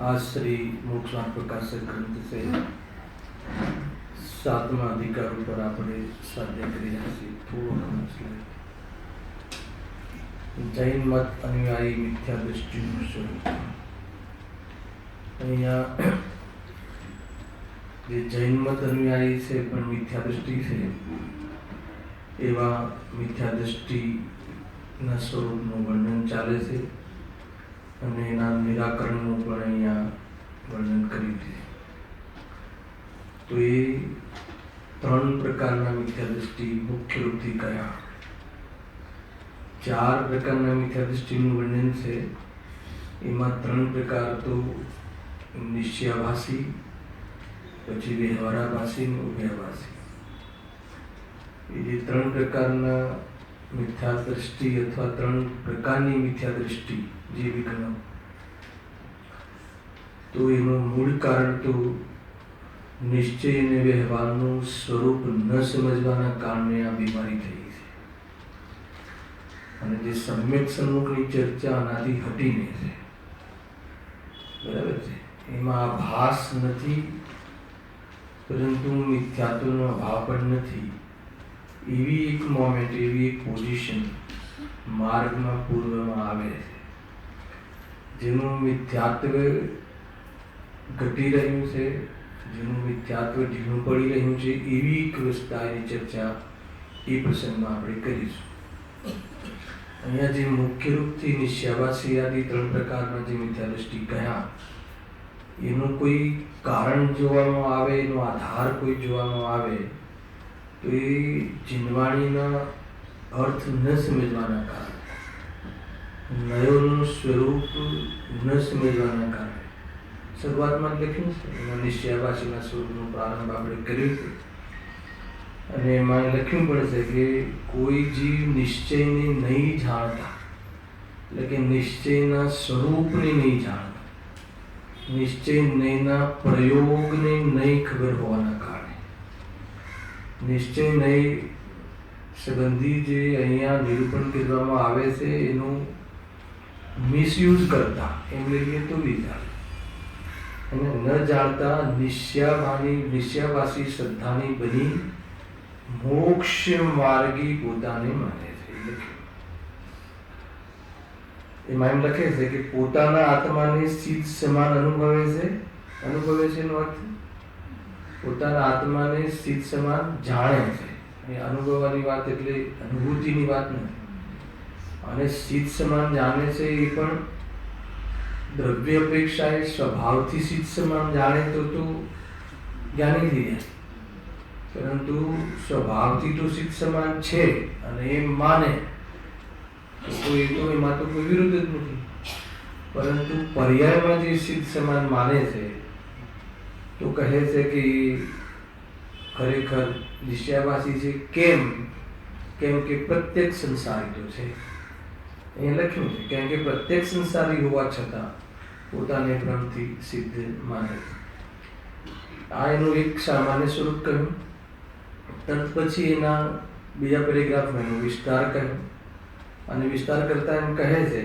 आज श्री मोक्षमार्ग प्रकाशक ग्रंथ से 7वां अधिकार पर આપણે સ્વાધ્યાય કરી રહ્યા છીએ. થોડો જૈન મત અનુયાયી મિથ્યા દૃષ્ટિનું સ્વરૂપ. અહીંયા જે જૈન મત અનુયાયી છે પણ મિથ્યા દૃષ્ટિ છે એવા મિથ્યા દૃષ્ટિના સ્વરૂપનું વર્ણન ચાલે છે અને એના નિરાકરણનું પણ અહીંયા વર્ણન કર્યું છે. તો એ 3 પ્રકારના મિથ્યા દૃષ્ટિ મુખ્ય રૂપથી કયા? 4 પ્રકારના મિથ્યા દૃષ્ટિનું વર્ણન છે. એમાં 3 પ્રકાર તો નિશ્ચયાભાસી, પછી વ્યવહારાભાસી અને ઉભયાભાસી. એ જે 3 પ્રકારના મિથ્યા દૃષ્ટિ અથવા 3 પ્રકારની મિથ્યા દૃષ્ટિ જે વિઘ્ન, તો એનું મૂળ કારણ તો નિશ્ચય અને વ્યવહારનું સ્વરૂપ ન સમજવાના કારણે આ બીમારી થઈ છે. અને જે સમ્યક સન્મુખની ચર્ચા આનાથી હટીને છે, બરાબર છે. એમાં આભાસ નથી, પરંતુ મિથ્યાત્વનો અભાવ પણ નથી. એવી એક મોમેન્ટ, એવી એક પોઝિશન માર્ગમાં પૂર્વમાં આવે છે જેનું મિથ્યાત્વ ઘટી રહ્યું છે, જેનું મિથ્યાત્વ ઢીલું પડી રહ્યું છે. એવી એક અવસ્થાની ચર્ચા એ પ્રસંગમાં આપણે કરીશું. અહીંયા જે મુખ્ય રૂપથી નિશ્ચયાભાસી આદિ 3 પ્રકારના જે મિથ્યા દૃષ્ટિ કયા, એનું કોઈ કારણ જોવામાં આવે, એનો આધાર કોઈ જોવામાં આવે તો એ જીનવાણીના અર્થ ન સમજવાના કારણે, નયોનું સ્વરૂપ ન સમજવાના કારણે. શરૂઆતમાં લખ્યું છે એમાં નિશ્ચયાભાસીના સ્વરૂપનો પ્રારંભ આપણે કર્યો છે. અને એમાં લખ્યું પણ છે કે કોઈ જીવ નિશ્ચયને નહીં જાણતા, એટલે કે નિશ્ચયના સ્વરૂપને નહીં જાણતા, નિશ્ચયના પ્રયોગને નહીં ખબર હોવાના કારણે, નિશ્ચય નહીં સંબંધી જે અહીંયા નિરૂપણ કરવામાં આવે છે એનું મિસયુઝ કરતા, એમ લઈએ તો બીજા, અને ન જાણતા નિશ્ચયાભાસી શ્રદ્ધાની બની મોક્ષ માર્ગી પોતાને માને છે. એમાં એમ લખે છે કે પોતાના આત્માને સ્થિત સમાન અનુભવે છે. અનુભવે છે એનો અર્થ પોતાના આત્માને સ્થિત સમાન જાણે છે. એ અનુભવવાની વાત એટલે અનુભૂતિની વાત નથી. અને સ્થિત સમાન જાણે છે એ પણ દ્રવ્ય અપેક્ષાએ સ્વભાવથી સ્થિત સમાન જાણે તો જ્ઞાની થઈ જાય, પરંતુ સ્વભાવથી તો સ્થિત સમાન છે અને એમ માને તો એમાં તો કોઈ વિરોધ જ નથી. પરંતુ પર્યાયમાં જે સ્થિત સમાન માને છે તો કહે છે કે ખરેખર નિશ્ચયાભાસી છે. કેમ કે પ્રત્યેક સંસારી તો છે. અહીં લખ્યું છે કેમ કે પ્રત્યેક સંસારી હોવા છતાં પોતાને ભ્રમથી સિદ્ધ માને છે. આ એનું એક સામાન્ય સ્વરૂપ કહ્યું. તત્ પછી એના બીજા પેરેગ્રાફમાં એનો વિસ્તાર કહ્યો અને વિસ્તાર કરતા એમ કહે છે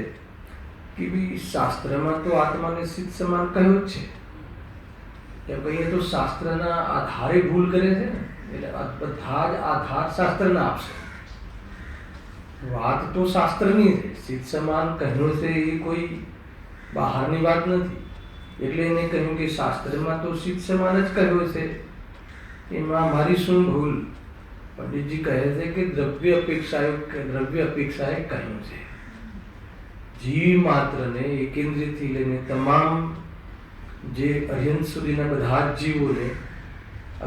કે ભાઈ શાસ્ત્રમાં તો આત્માને સિદ્ધ સમાન કહ્યું જ છે, કે ભાઈ એ તો શાસ્ત્રના આધારે ભૂલ કરે છે ને, એટલે બધા જ આધાર શાસ્ત્રના આપશે. વાત તો શાસ્ત્રની છે, સિદ્ધ સમાન કહ્યું છે એ કોઈ બહારની વાત નથી. એટલે એને કહ્યું કે શાસ્ત્રમાં તો સિદ્ધ સમાન જ કહ્યું છે, એમાં મારી શું ભૂલ? પંડિતજી કહે છે કે દ્રવ્ય અપેક્ષાએ કહ્યું છે. જીવ માત્રને એકેન્દ્રથી લઈને તમામ જે અર્યંત સુધીના બધા જ જીવોને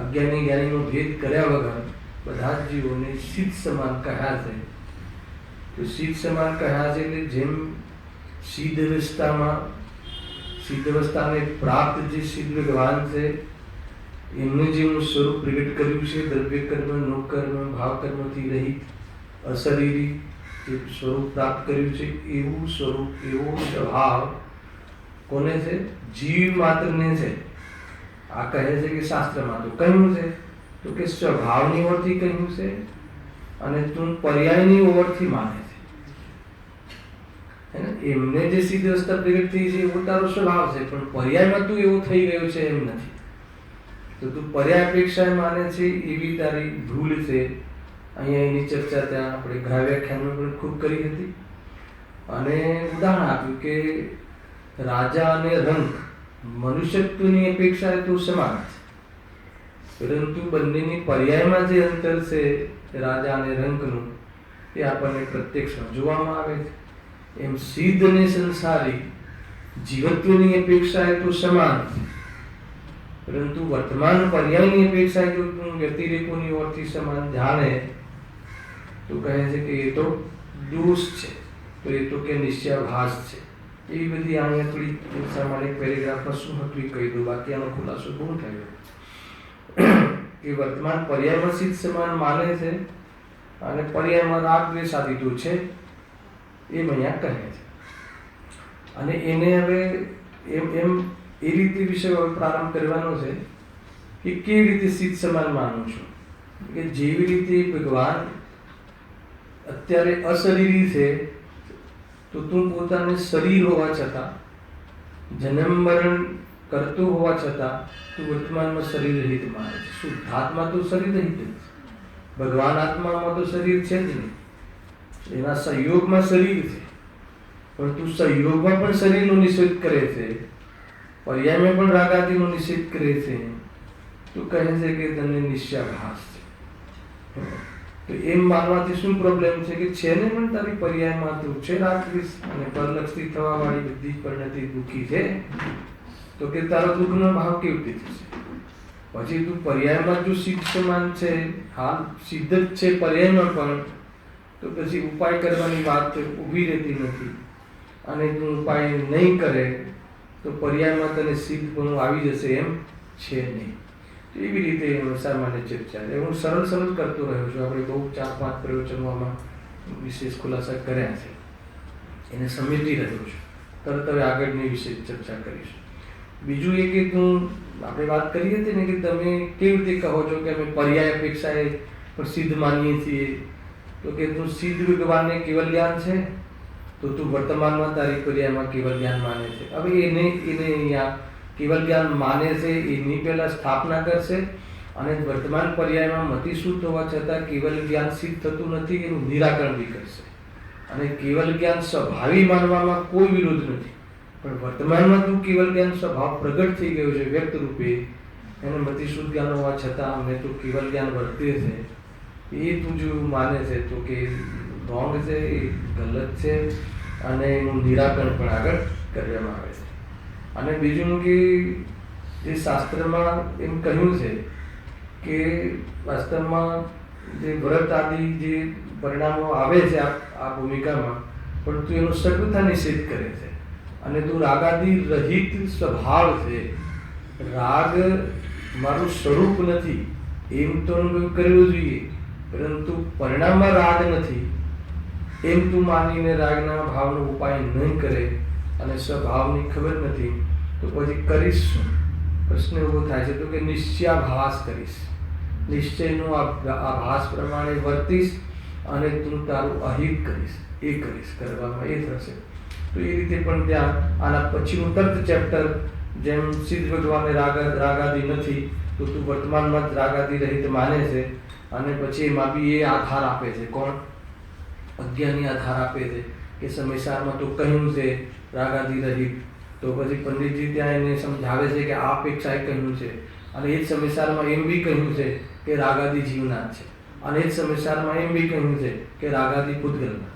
અજ્ઞાની જ્ઞાનીનો ભેદ કર્યા વગર બધા જ જીવોને સિદ્ધ સમાન કહ્યા છે. તો સિદ્ધ સમાન કહ્યા છે એટલે જેમ સિદ્ધ અવસ્થાને પ્રાપ્ત જે સિદ્ધ ભગવાન છે એમને જેવું સ્વરૂપ પ્રગટ કર્યું છે, દ્રવ્ય કર્મ, નો કર્મ, ભાવ કર્મથી રહિત અશરીરી જે સ્વરૂપ પ્રાપ્ત કર્યું છે, એવું સ્વરૂપ, એવો સ્વભાવ કોને છે? જીવ માત્રને છે. આ કહે છે કે શાસ્ત્રમાં તો કહ્યું છે, તો કે સ્વભાવની ઓરથી કહ્યું છે અને તું પર્યાયની ઓરથી માને છે. એમને જે સિદ્ધ અવસ્થા પ્રગટ થઈ છે એવો તારો સ્વભાવ છે, પણ પર્યાયમાં તું એવો થઈ ગયો છે એમ નથી. તો તું પર્યાય અપેક્ષાએ માને છે, એવી તારી ભૂલ છે. અહીંયા એની ચર્ચા ત્યાં આપણે ગ્રાહ્ય વ્યાખ્યાનમાં પણ ખૂબ કરી હતી અને ઉદાહરણ આપ્યું કે રાજા અને રંક મનુષ્યત્વની અપેક્ષાએ તો સમાન છે, પરંતુ બંનેની પર્યાયમાં જે અંતર છે રાજા અને રંકનું એ આપણને પ્રત્યક્ષમાં જોવામાં આવે છે. એમ સિદ્ધ અને સંસારી જીવત્વની અપેક્ષાએ તો સમાન છે, પરંતુ વર્તમાન પર્યાયની અપેક્ષાએ જો વ્યતિરેકોની ઓરથી સમાન જાણે તો કહે છે કે એ તો દોષ છે, તો એ તો કે નિશ્ચયાભાસ છે. એવી બધી અહીંયા થોડી સામાન્ય પેરેગ્રાફમાં શું હતું કહી દઉં, બાકી આનો ખુલાસો બહુ થયો કે વર્તમાન પર્યાયમાં સિદ્ધ સમાન માને છે અને પર્યાયમાં રાગ દ્વેષ આદિ તો છે એમ અહીંયા કહે છે. અને એને હવે એમ એ રીતે વિશે પ્રારંભ કરવાનો છે કે કેવી રીતે સિદ્ધ સમાન માનું છું. કે જેવી રીતે ભગવાન અત્યારે અશરીરી છે, તો તું પોતાને શરીર હોવા છતાં, જન્મ મરણ કરતો હોવા છતાં તું વર્તમાનમાં શરીર રહિત માને છે. શુદ્ધાત્મા તો શરીર રહિત છે, ભગવાન આત્મામાં તો શરીર છે જ નહીં, એના સંયોગમાં શરીર છે, પણ તું સંયોગમાં પણ શરીરનો નિષેધ કરે છે, પર્યાયમાં પણ રાગાદિનો નિષેધ કરે છે, તો કહે છે કે તને નિશ્ચયાભાસ છે. તો એમ માનવાથી શું પ્રોબ્લેમ છે કે છે ને પણ તારી પર્યાયમાં તું છે રાગદ્વેષ અને પરલક્ષથી થવા વાળી બધી પરિણતિ દુઃખી છે, તો કે તારો દુઃખનો ભાવ કેવી રીતે થશે? પછી તું પર્યાયમાં જો સિદ્ધ સમાન છે, હાલ સિદ્ધ જ છે પર્યાયમાં પણ, તો પછી ઉપાય કરવાની વાત ઊભી રહેતી નથી. અને તું ઉપાય નહીં કરે તો પર્યાયમાં તને સિદ્ધપણું આવી જશે એમ છે નહીં. એવી રીતે સામાન્ય ચર્ચા છે. હું સરળ કરતો રહ્યો છું. આપણે બહુ 4-5 પ્રવચનોમાં વિશેષ ખુલાસા કર્યા છે, એને સમેટી રહ્યો છું. તરત હવે આગળની વિશે ચર્ચા કરીશું. બીજું એ કે આપણે વાત કરી હતી ને કે તમે કેવી રીતે કહો છો કે અમે પર્યાય અપેક્ષાએ પણ સિદ્ધ માનીએ છીએ, તો કે તું સિદ્ધ ભગવાનને કેવલ જ્ઞાન છે, તો તું વર્તમાનમાં તારી પર્યાયમાં કેવલ જ્ઞાન માને છે. હવે એને અહીંયા કેવલ જ્ઞાન માને છે એની પહેલા સ્થાપના કરશે અને વર્તમાન પર્યાયમાં મતિશુદ્ધ હોવા છતાં કેવલ જ્ઞાન સિદ્ધ થતું નથી એનું નિરાકરણ બી કરશે. અને કેવલ જ્ઞાન સ્વભાવી માનવામાં કોઈ વિરોધ નથી, પણ વર્તમાનમાં તું કેવલ જ્ઞાન સ્વભાવ પ્રગટ થઈ ગયો છે વ્યક્ત રૂપે, એને મતિશુદ્ધ જ્ઞાન હોવા છતાં અમને તો કેવલ જ્ઞાન વર્તે છે, એ તું જો માને છે તો કે રોંગ છે, એ ગલત છે અને એનું નિરાકરણ પણ આગળ કરવામાં આવે છે. અને બીજું કે જે શાસ્ત્રમાં એમ કહ્યું છે કે વાસ્તવમાં જે વ્રત આદિ જે પરિણામો આવે છે આ ભૂમિકામાં, પણ તું એનો સર્વથા નિષેધ કરે છે અને તું રાગાદિ રહિત સ્વભાવ છે, રાગ મારું સ્વરૂપ નથી એમ તો અનુભવ કરવો જોઈએ, પરંતુ પરિણામમાં રાગ નથી એમ તું માનીને રાગના ભાવનો ઉપાય નહીં કરે અને સ્વભાવની ખબર નથી, તો પછી કરીશ શું? પ્રશ્ન એવો થાય છે તો કે નિશ્ચયાભાસ કરીશ, નિશ્ચયનો આભાસ પ્રમાણે વર્તીશ અને તું તારું અહિત કરીશ, એ કરીશ, કરવામાં એ થશે. તો એ રીતે પણ ત્યાં આના પછીનું તર્ક ચેપ્ટર, જેમ સિદ્ધ ભગવાનને રાગાદી નથી તો તું વર્તમાનમાં જ રાગાદી રહિત માને છે, અને પછી એમાં બી એ આધાર આપે છે. કોણ? અજ્ઞાની આધાર આપે છે કે સમયસારમાં તો કહ્યું છે રાગાદી રહિત, તો પછી પંડિતજી ત્યાં એને સમજાવે છે કે આ અપેક્ષાએ કહ્યું છે, અને એ જ સમયસારમાં એમ બી કહ્યું છે કે રાગાદી જીવના છે, અને એ જ સમયસારમાં એમ બી કહ્યું છે કે રાગાદી પૂતગલના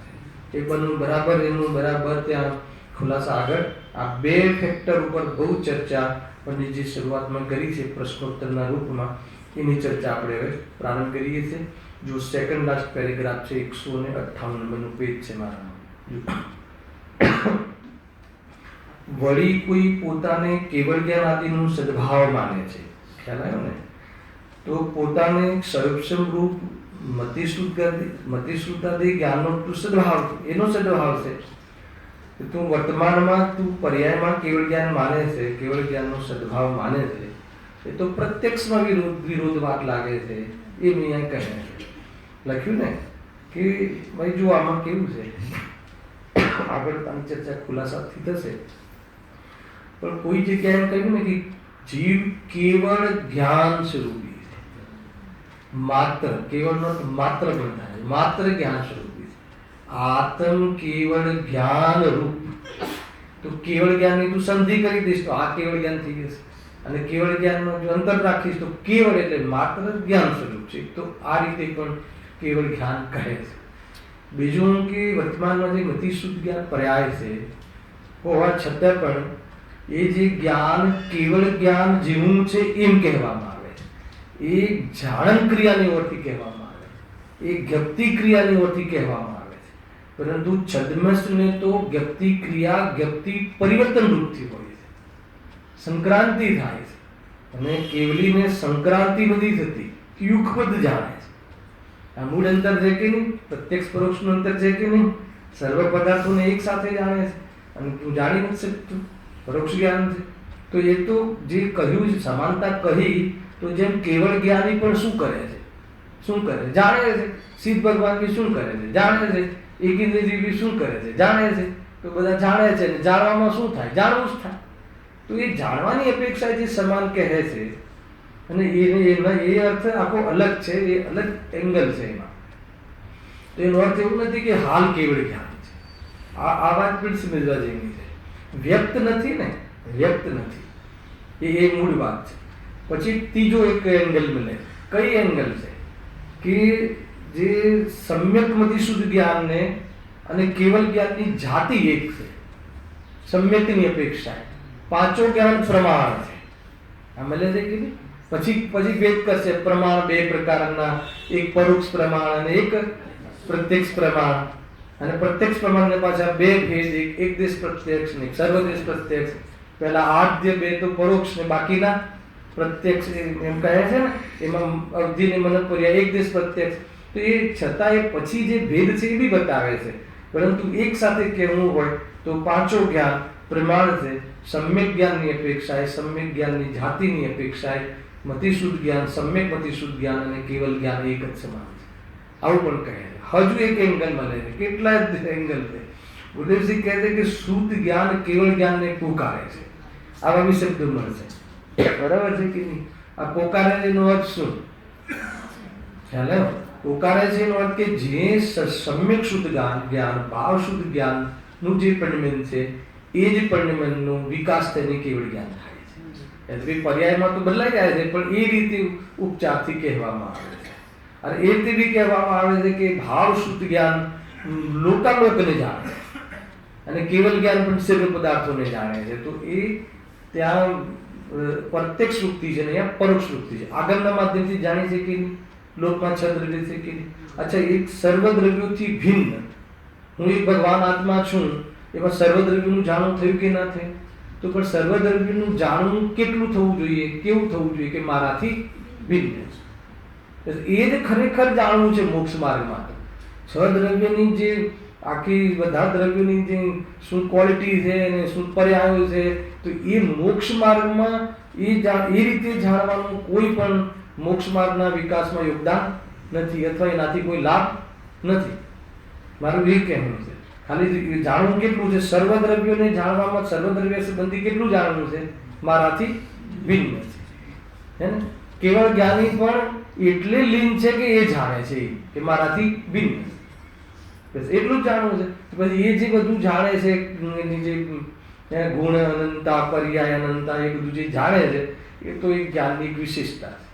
છે. એ પણ બરાબર ત્યાં ખુલાસા આગળ આ બે ફેક્ટર ઉપર બહુ ચર્ચા પંડિતજી શરૂઆતમાં કરી છે પ્રશ્નોત્તરના રૂપમાં. એની ચર્ચા આપણે હવે પ્રારંભ કરીએ છીએ. જો સેકન્ડ લાસ્ટ પેરેગ્રાફ છે, 158 નંબરનું પેજ છે મારામાં. વળી કોઈ પોતાને કેવળ જ્ઞાન આદિનું સદભાવ માને છે, ખ્યાલ આવ્યો ને? તો પોતાને સર્વક્ષમ રૂપ મતિશ્રુતાદિ જ્ઞાનનો તું સદભાવ, એનો સદભાવ છે. તું વર્તમાનમાં તું પર્યાયમાં કેવળ જ્ઞાન માને છે, કેવળ જ્ઞાનનો સદભાવ માને છે, એ તો પ્રત્યક્ષમાં વિરોધ વાત લાગે છે. એ મેં અહીંયા કહે લખ્યું ને કે ભાઈ જો આમાં કેવું છે, આગળ આની ચર્ચા ખુલાસાથી થશે, પણ કોઈ જગ્યાએ એમ કહ્યું ને કે જીવ કેવળ જ્ઞાન સ્વરૂપી છે. માત્ર કેવળ માત્ર બંધાય, માત્ર જ્ઞાન સ્વરૂપી છે. આત્મ કેવળ જ્ઞાન રૂપ. તો કેવળ જ્ઞાનની તું સંધિ કરી દઈશ તો આ કેવળ જ્ઞાન થઈ જશે, અને કેવળ જ્ઞાનનો જો અંતર રાખીશ તો કેવળ એટલે માત્ર જ્ઞાન સ્વરૂપ છે. તો આ રીતે પણ કેવળ જ્ઞાન કહે છે. બીજું કે વર્તમાનમાં જે મતિશુદ્ધ જ્ઞાન પર્યાય છે હોવા છતાં પણ એ જે જ્ઞાન કેવળ જ્ઞાન જેવું છે એમ કહેવામાં આવે છે. એ જાણન ક્રિયાની ઓરથી કહેવામાં આવે છે, એ જ્ઞપ્તિ ક્રિયાની ઓરથી કહેવામાં આવે છે. પરંતુ છદ્મસને તો જ્ઞપ્તિ ક્રિયા જ્ઞપ્તિ પરિવર્તન રૂપથી હોય છે, સંક્રાંતિ થાય છે. અને કેવલીને સંક્રાંતિ નથી થતી, યુગપદ જાણે છે. આ મૂળ અંતર છે કે નહીં, પ્રત્યક્ષ પરોક્ષનું અંતર છે કે નહીં, સર્વ પદાર્થોને એક સાથે જાણે છે, અને તું જાણી નથી શકતું, પરોક્ષ જ્ઞાન છે. તો એ તો જે કહ્યું છે સમાનતા કહી, તો જેમ કેવળ જ્ઞાની પણ શું કરે છે, જાણે છે. સિદ્ધ ભગવાન બી શું કરે છે, જાણે છે. એકેન્દ્રજી બી શું કરે છે, જાણે છે. તો બધા જાણે છે, ને જાણવામાં શું થાય, જાણવું જ થાય. તો એ જાણવાની અપેક્ષા જે સમાન કહે છે, અને એ અર્થ આખો અલગ છે, એ અલગ એંગલ છે એમાં. તો એનો અર્થ એવું નથી કે હાલ કેવળ જ્ઞાન છે. આ વાત પણ સમજવા જેવી છે. વ્યક્ત નથી ને, વ્યક્ત નથી, એ મૂળ વાત છે. પછી ત્રીજો એક એંગલ મળે. કઈ એંગલ છે કે જે સમ્યક મતિશુદ્ધ જ્ઞાનને અને કેવળ જ્ઞાનની જાતિ એક છે, સમ્યકની અપેક્ષા. પાંચો જ્ઞાન પ્રમાણ છે, આ મળે છે કે નહીં? પછી ભેદ કરશે. પ્રમાણ બે પ્રકારના, એક પરોક્ષ પ્રમાણ અને એક પ્રત્યક્ષ પ્રમાણ. અને પ્રત્યક્ષ પ્રમાણને પાછા બે ભેદ, એક દેશ પ્રત્યક્ષ ને સર્વદેશ પ્રત્યક્ષ. પહેલા આદ્ય બે તો પરોક્ષ ને બાકીના પ્રત્યક્ષ એમ કહે છે ને, એમાં અવધિ ને મનપર્યા એક દેશ પ્રત્યક્ષ. તો એ છતાં એ પછી જે ભેદ છે એ બી બતાવે છે. પરંતુ એક સાથે કહેવું હોય તો પાંચો જ્ઞાન પ્રમાણ છે. સમ્યક જ્ઞાનની અપેક્ષાએ, સમ્યક જ્ઞાનની જાતિની અપેક્ષાએ મતિશુદ્ધ જ્ઞાન, સમ્યક મતિશુદ્ધ જ્ઞાન અને કેવલ જ્ઞાન એક જ સમાન છે. આવું પણ કહે છે. હજુ એક એંગલ મળે છે, કેટલા એંગલ છે. ગુરુદેવજી કહે છે કે શુદ્ધ જ્ઞાન કેવળ જ્ઞાનને પોકારે છે. આવા બી શબ્દો મળશે, બરાબર છે કે નહીં? આ પોકારે છે એનો અર્થ શું ખ્યાલ? પોકારે છે એનો અર્થ કે જે સમ્યક શુદ્ધ જ્ઞાન, ભાવ શુદ્ધ જ્ઞાન નું જે પરિણમન છે, એ જ પરિણમનનો વિકાસ થઈને કેવળ જ્ઞાન થાય છે. એટલે પર્યાયમાં તો બદલાઈ જાય છે, પણ એ રીતે ઉપચારથી કહેવામાં આવે છે. અને એ રીતે બી કહેવામાં આવે છે કે ભાવ શુદ્ધ જ્ઞાન લોકાલોકને જાણે અને કેવલ જ્ઞાન પણ સર્વ પદાર્થોને જાણે છે. તો એ ત્યાં પ્રત્યક્ષ વૃત્તિ છે ને અહીંયા પરોક્ષ વૃત્તિ છે. આગળના માધ્યમથી જાણી છે કે લોકમાં છ દ્રવ્ય છે કે અચ્છા, એક સર્વ દ્રવ્યોથી ભિન્ન હું એક ભગવાન આત્મા છું, એમાં સર્વદ્રવ્યનું જાણવું થયું કે ના થયું? તો પણ સર્વદ્રવ્યનું જાણવું કેટલું થવું જોઈએ, કેવું થવું જોઈએ કે મારાથી ભિન્ન છે. એ જ ખરેખર જાણવું છે મોક્ષ માર્ગમાં. છ દ્રવ્યની જે આખી બધા દ્રવ્યોની જે શું ક્વોલિટી છે અને શું પર્યાયો છે, તો એ મોક્ષ માર્ગમાં એ રીતે જાણવાનું કોઈ પણ મોક્ષ માર્ગના વિકાસમાં યોગદાન નથી, અથવા એનાથી કોઈ લાભ નથી. મારું એ કહેવું છે. ખાલી જાણવું કેટલું છે? સર્વદ્રવ્યોને જાણવામાં સર્વદ્રવ્ય સંબંધી કેટલું જાણવું છે? મારાથી ભિન્ન છે, હે ને? કેવળ જ્ઞાની પણ એટલે લીન છે કે એ જાણે છે કે મારાથી ભિન્ન છે, બસ એટલું જ જાણવું છે. પછી એ જે બધું જાણે છે, એની જે ગુણ અનંતા, પર્યાય અનંતા, એ બધું જે જાણે છે એ તો એક જ્ઞાનની એક વિશેષતા છે.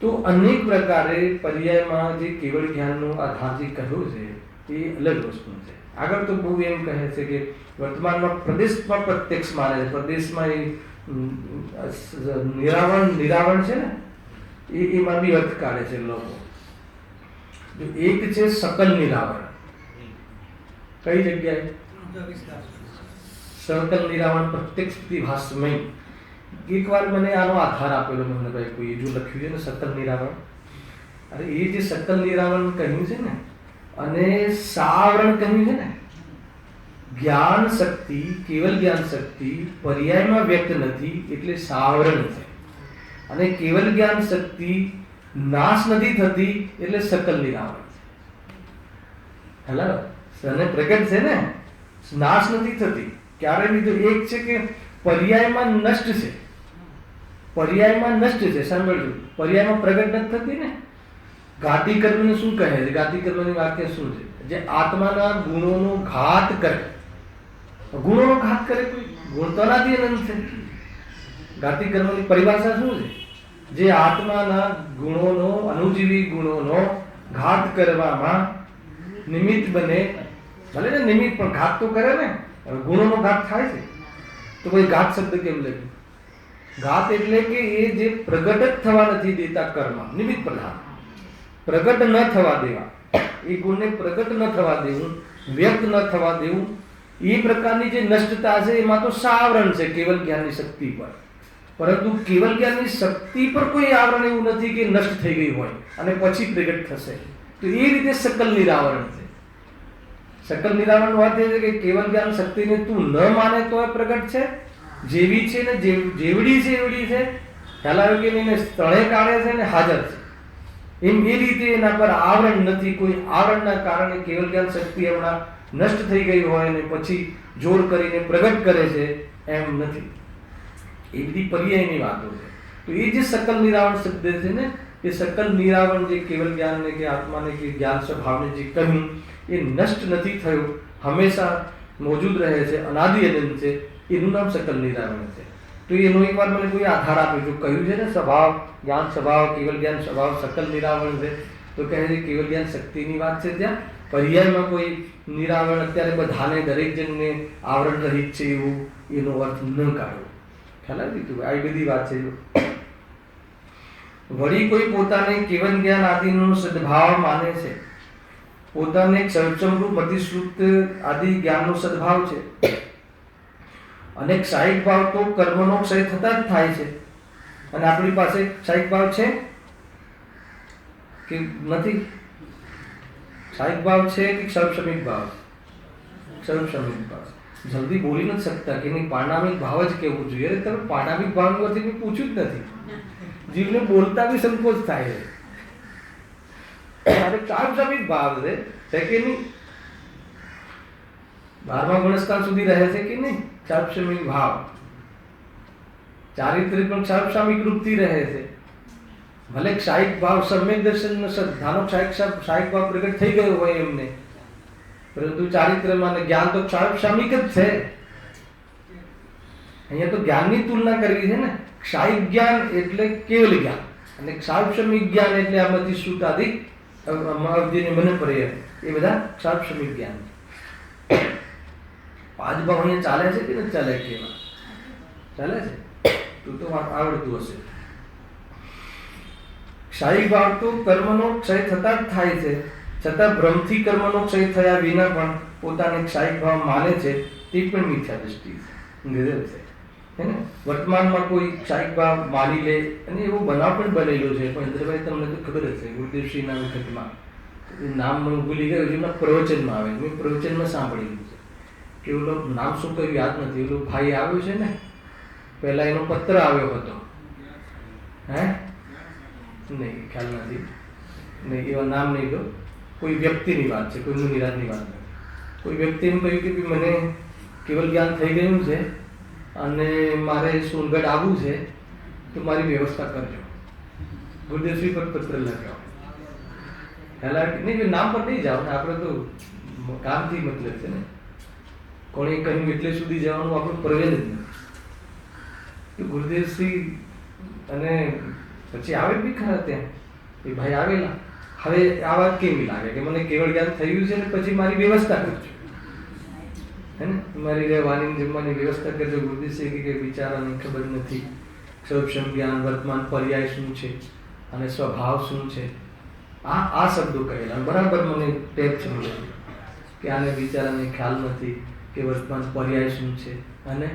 તો અનેક પ્રકારે પર્યાયમાં જે કેવળ જ્ઞાનનો આધાર જે કહ્યો છે એ અલગ વસ્તુ છે. આગળ તો બહુ એમ કહે છે કે વર્તમાનમાં પ્રદેશમાં પ્રત્યક્ષ માને છે. પ્રદેશમાં એ નિરાવરણ છે ને, એમાં બી અર્થ કાઢે છે લોકો. જો એક છે સકલ નિરાવરણ. કઈ જગ્યાએ? સકલ નિરાવરણ પ્રત્યક્ષ પ્રતિભાસમય. એકવાર મને આનો આધાર આપેલો મોહનભાઈ કોઈ જો લખ્યું છે ને સકલ નિરાવરણ. અરે એ જે સકલ નિરાવરણ કહ્યું છે ને અને સાવરણ કહ્યું છે ને, જ્ઞાન શક્તિ, કેવલ જ્ઞાન શક્તિ પર્યાયમાં વ્યક્ત નથી એટલે સાવરણ છે. અને કેવલ જ્ઞાન શક્તિ નાશ નથી થતી એટલે સકલ નિરાવરણ છે. હેલો, સને પ્રગટ છે ને, નાશ નથી થતી. ક્યારે બીજું એક છે કે પર્યાયમાં નષ્ટ છે. પર્યાયમાં નષ્ટ છે, સાંભળજો. પર્યાયમાં પ્રગટ નથી થતી ને. ઘાતી કર્મને શું કહે છે? ઘાતી કર્મની વાક્ય શું છે? જે આત્માના ગુણોનો ઘાત કરે. ગુણોનો ઘાત કરે કોઈ ગુણ તો નથી, અનંત છે. ઘાતી કર્મની પરિભાષા શું છે? જે આત્માના ગુણોનો, અનુજીવી ગુણોનો ઘાત કરવામાં નિમિત્ત બને. ભલે ને નિમિત્ત, પણ ઘાત તો કરે ને. ગુણોનો ઘાત થાય છે તો કોઈ ઘાત શબ્દ કેમ લખ્યું? ઘાત એટલે કે એ જે પ્રગટ જ થવા નથી દેતા કર્મ, નિમિત્ત પ્રધાન. પ્રગટ ન થવા દેવા, એ ગુણને પ્રગટ ન થવા દેવું, વ્યક્ત ન થવા દેવું, એ પ્રકારની જે નષ્ટતા છે એમાં તો સાવરણ છે કેવલ જ્ઞાનની શક્તિ પર. પરંતુ કેવલ જ્ઞાનની શક્તિ પર કોઈ આવરણ એવું નથી કે નષ્ટ થઈ ગઈ હોય અને પછી પ્રગટ થશે. તો એ રીતે સકલ નિરાવરણ છે. સકલ નિરાવરણ વાત એ છે કે કેવલ જ્ઞાન શક્તિને તું ન માને તો પ્રગટ છે, જેવી છે ને જેવડી છે એવડી છે. ખ્યાલ આવ્યો કે એને ત્રણે કાઢે છે ને હાજર છે. એમ એ રીતે એના પર આવરણ નથી. કોઈ આવરણના કારણે કેવલ જ્ઞાન શક્તિ હમણાં નષ્ટ થઈ ગઈ હોય ને પછી જોર કરીને પ્રગટ કરે છે એમ નથી. એ બધી પર્યાયની વાતો છે. તો એ જે સકલ નિરાવરણ શબ્દ છે ને, એ સકલ નિરાવરણ જે કેવલ જ્ઞાનને કે આત્માને કે જ્ઞાન સ્વભાવને જે કહ્યું એ નષ્ટ નથી થયું, હંમેશા મોજૂદ રહે છે, અનાદિ અનંત છે. એનું નામ સકલ નિરાવરણ છે. તો એનો એકવાર મને કોઈ આધાર આપ્યો. જો કહ્યું છે ને સ્વભાવ, જ્ઞાન સ્વભાવ, કેવલ જ્ઞાન સ્વભાવ, સકલ નિરાવરણ છે, તો કહે છે કેવલ જ્ઞાન શક્તિની વાત છે. ત્યાં પર્યાયમાં કોઈ નિરાવરણ અત્યારે બધાને, દરેક જણને આવરણ રહિત છે એવું એનો અર્થ ન કાઢવો. ખ્યાલ આવી દીધું? આવી બધી વાત છે. વળી કોઈ પોતાને કેવલ જ્ઞાન આદિનો સદભાવ માને છે, પોતાને સર્વસમરૂપ મતિશ્રુત આદિ જ્ઞાનનો સદભાવ છે. અનેક સાહિક ભાવ તો કર્મનો ક્ષય થતા જ થાય છે. અને આપણી પાસે સાહિક ભાવ છે કે નથી? સાહિક ભાવ છે કે સર્વસમિક ભાવ? સર્વસમિક ભાવ. જલ્દી બોલી નથી શકતા કે નહીં, પારણામિક ભાવ જ કહેવું જોઈએ. અરે તમે પારણામિક ભાવની વચ્ચે મેં પૂછ્યું જ નથી. જીવને બોલતા બી સંકોચ થાય છે. અરે સર્વસમિક ભાવ છે કે નહીં? 12મા ગુણસ્કાન સુધી રહે છે કે નહીં? સર્વસમિક ભાવ. ચારિત્ર્ય પણ સર્વસામિક રૂપથી રહે છે. ભલે ક્ષાયિક ભાવ, સમ્યક દર્શન શ્રદ્ધાનો ક્ષાયિક ભાવ પ્રગટ થઈ ગયો હોય એમને, પરંતુ ચારિત્ર્યમાં અને જ્ઞાન તો સર્વસામિક જ છે. અહીંયા તો જ્ઞાનની તુલના કરવી છે ને. ક્ષાયિક જ્ઞાન એટલે કેવલ જ્ઞાન અને સર્વસમિક જ્ઞાન એટલે આમાંથી શ્રુતાદિક અવધિને મને પર્ય, એ બધા સર્વસમિક જ્ઞાન. પાંચ ભાવ અહીંયા ચાલે છે કે નથી ચાલે? કેવા ચાલે છે? તું તો આવડતું હશે. ક્ષાયિક ભાવ તો કર્મનો ક્ષય થતા જ થાય છે, છતાં ભ્રમથી કર્મનો ક્ષય થયા વિના પણ પોતાને ક્ષાયિક ભાવ માને છે, તે પણ મિથ્યા દૃષ્ટિ છે. હે ને? વર્તમાનમાં કોઈ ક્ષાયિક ભાવ માની લે, અને એવો બનાવ પણ બનેલો છે. પણ ઇન્દ્રભાઈ તમને તો ખબર જ છે, ગુરુદેવશ્રીના વખતમાં નામ મને ભૂલી ગયું, એમના પ્રવચનમાં આવે, મેં પ્રવચનમાં સાંભળેલું છે કે ઓલો નામ શું કહ્યું યાદ નથી. ઓલો ભાઈ આવ્યો છે ને, પહેલા એનો પત્ર આવ્યો હતો. હે નહીં, ખ્યાલ નથી, નહીં, એવા નામ નહીં લો. કોઈ વ્યક્તિની વાત છે, કોઈ મુનિરાજની વાત નથી. કોઈ વ્યક્તિ એમ કહ્યું કે મને કેવલ જ્ઞાન થઈ ગયું છે અને મારે સોનગઢ આવવું છે, તો મારી વ્યવસ્થા કરજો. ગુરુદેવશ્રી પર પત્ર લખ્યો. પહેલા નહીં, નામ પર નહીં જાઓ ને, આપણે તો કામથી મતલબ છે ને. કોણે કહ્યું એટલે સુધી જવાનું આપણું પ્રયોજન જ નથી. તો ગુરુદેવશ્રી અને પછી આવે બી ખરા ત્યાં એ ભાઈ આવેલા. હવે આ વાત કેવી લાગે કે મને કેવળ જ્ઞાન થયું છે ને પછી મારી વ્યવસ્થા કરજો, હે ને, મારી રહેવાની જમવાની વ્યવસ્થા કરજો. ગુરુદેવશ્રી કે બિચારાને ખબર નથી સૌક્ષમ જ્ઞાન, વર્તમાન પર્યાય શું છે અને સ્વભાવ શું છે. આ શબ્દો કહેલા બરાબર મને ટેપ સમજે કે આને બિચારાને ખ્યાલ નથી કે વર્તમાન પર્યાય શું છે અને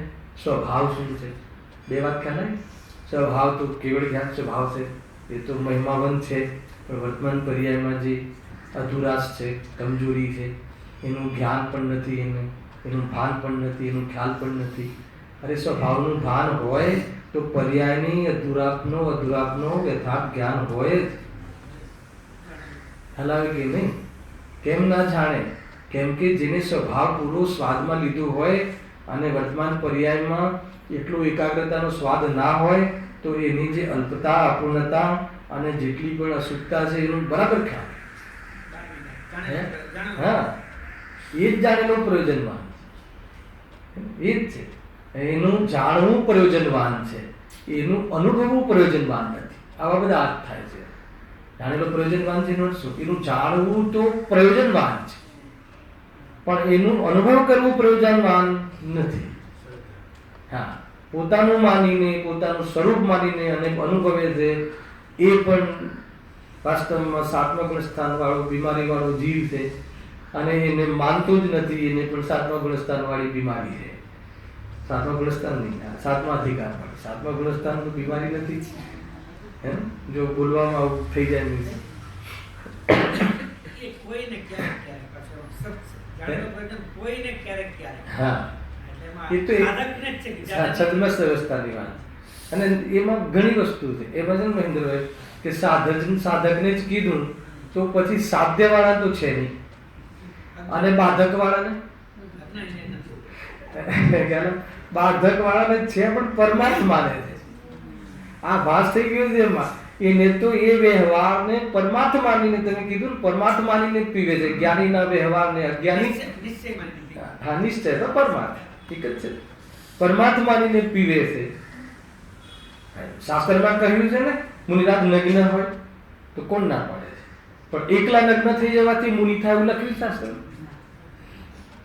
સ્વભાવ શું છે. બે વાત ખ્યાલ આવી. સ્વભાવ તો કેવળ જ્ઞાન સ્વભાવ છે, એ તો મહિમાવંત છે, પણ વર્તમાન પર્યાયમાં જે અધુરાશ છે, કમજોરી છે, એનું જ્ઞાન પણ નથી, એનું ભાન પણ નથી, એનું ખ્યાલ પણ નથી. અરે સ્વભાવનું ભાન હોય તો પર્યાયની અધુરાપનો યથાર્થ જ્ઞાન હોય જ. હલાવે કે નહીં? કેમ ના જાણે? કેમ કે જેને સ્વભાવ પૂરો સ્વાદમાં લીધો હોય અને વર્તમાન પર્યાયમાં એટલો એકાગ્રતાનો સ્વાદ ના હોય તો એની જે અલ્પતા, અપૂર્ણતા અને જેટલી પણ અશુદ્ધતા છે એનું બરાબર ખ્યાલ. હા, એ જ જાણેલું પ્રયોજનવાન, એ જ છે. એનું જાણવું પ્રયોજનવાન છે, એનું અનુભવવું પ્રયોજનવાન નથી. આવા બધા અર્થ થાય છે. જાણેલો પ્રયોજનવાન છે એનું શું? એનું જાણવું તો પ્રયોજનવાન છે, પણ એનું અનુભવ કરવું પ્રયોજનવાન નથી. હા, પોતાનું માનીને, પોતાનું સ્વરૂપ માનીને અને અનુભવે છે એ પણ વાસ્તવમાં સાતમા ગુણ સ્થાન વાળો બીમારી વાળો જીવ છે અને એને માનતો જ નથી. એને પણ સાતમા ગુણ સ્થાન વાળી બીમારી છે. સાતમા ગુણ સ્થાન નહીં, સાતમા અધિકાર વાળી. સાતમા ગુણ સ્થાન તો બીમારી નથી, હે? જો બોલવામાં આવું થઈ જાય નહીં. હા, એ તો છદ્મસ્ત વ્યવસ્થાની વાત. અને એમાં ઘણી વસ્તુ છે. એમાં છે ને મહેન્દ્રભાઈ કે સાધકને જ કીધું તો પછી સાધ્ય વાળા તો છે નહીં અને બાધક વાળાને બાધક વાળાને છે પણ પરમાત્માને છે. આ ભાસ થઈ ગયો છે એમાં. એને તો એ વ્યવહારને પરમાર્થ માનીને તમે કીધું ને, પરમાર્થ માનીને પીવે છે. જ્ઞાનીના વ્યવહારને અજ્ઞાની, હા, નિશ્ચય તો પરમાર્થ એક જ છે. પરમાર્થ માનીને પીવે છે. શાસ્ત્રમાં કહ્યું છે ને મુનિરાજ નગ્ન હોય તો કોણ ના પાડે છે? પણ એકલા નગ્ન થઈ જવાથી મુનિ થાય એવું લખ્યું શાસ્ત્રમાં.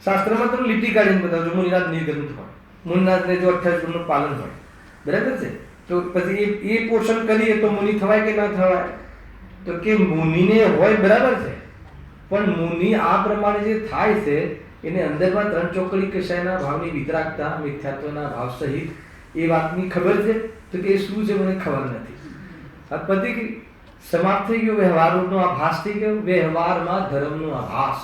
શાસ્ત્રમાં તમે લીટી કાઢીને બતાવજો મુનિરાજ નિર્ગ્રંથ હોય, મુનિરાજને જો 28 ગુણનું પાલન હોય, બરાબર છે, તો પછી એ પોષણ કરીએ તો મુનિ થવાય કે ના થવાય? તો કે મુનિને હોય બરાબર છે, પણ મુનિ આ પ્રમાણે જે થાય છે એને અંદરમાં 3 ચોકડી કશાયના ભાવની વિતરાગતા, મિથ્યાત્વના ભાવ સહિત એ વાતની ખબર છે. તો કે શું છે મને ખબર નથી. આ પતિ સમાપ્ત થઈ ગયો. વ્યવહારનો આભાસ થઈ ગયો. વ્યવહારમાં ધર્મનો આભાસ.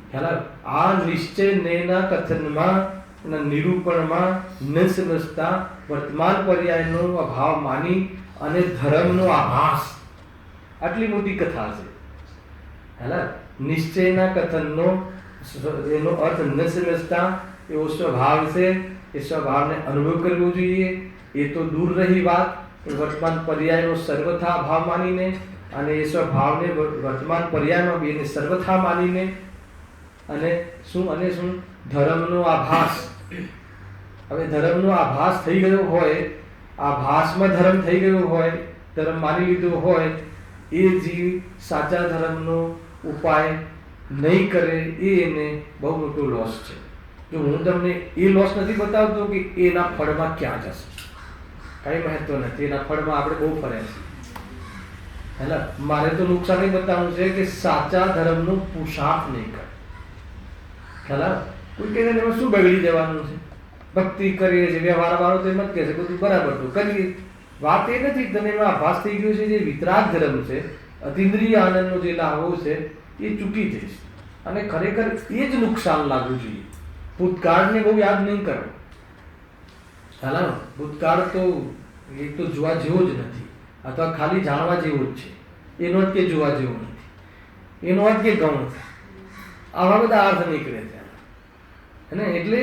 ખ્યાલ? આ નિશ્ચય નેના કથનમાં અને નિરૂપણમાં ન સમજતા વર્તમાન પર્યાયનો અભાવ માની અને ધર્મનો આભાસ. આટલી મોટી કથા છે. ખ્યાલ? નિશ્ચયના કથનનો એનો અર્થ ન સમજતા એવો સ્વભાવ છે. એ સ્વભાવને અનુભવ કરવો જોઈએ. એ તો દૂર રહી વાત. વર્તમાન પર્યાયનો સર્વથા અભાવ માનીને અને એ સ્વભાવને વર્તમાન પર્યાયમાં બેને સર્વથા માનીને અને શું ધર્મનો આભાસ. હવે ધર્મનો આભાસ થઈ ગયો હોય, આભાસમાં ધર્મ થઈ ગયો હોય, ધર્મ માની લીધો હોય, એ જીવ સાચા ધર્મનો ઉપાય નહીં કરે એ એને બહુ મોટો લોસ છે. જો હું તમને એ લોસ નથી બતાવતો કે એના ફળમાં ક્યાં જશે, કઈ મહત્વ નથી. એના ફળમાં આપણે બહુ ફર્યા છીએ. હેલા, મારે તો નુકસાન બતાવવું છે કે સાચા ધર્મનો પુરુષાર્થ નહીં કરે. ખ્યાલ? કોઈ કહે એમાં શું બગડી જવાનું છે? ભક્તિ કરીએ છીએ, વ્યવહાર વાળો તો એમ જ કહે છે બધું બરાબર તો કરીએ. વાત એ નથી. તને એમાં આભાસ થઈ ગયો છે જે વિતરાગ ધર્મ છે, અતિન્દ્રિય આનંદનો જે લાભો છે એ ચૂકી જઈશ. અને ખરેખર એ જ નુકસાન લાગવું જોઈએ. ભૂતકાળને બહુ યાદ નહીં કરો. ખ્યાલ? ભૂતકાળ તો એ તો જોવા જેવો જ નથી, અથવા ખાલી જાણવા જેવો જ છે. એનો જ કે જોવા જેવો નથી. એનો અર્થ કે ગૌણ છે. આવા બધા અર્થ નીકળે છે અને એટલે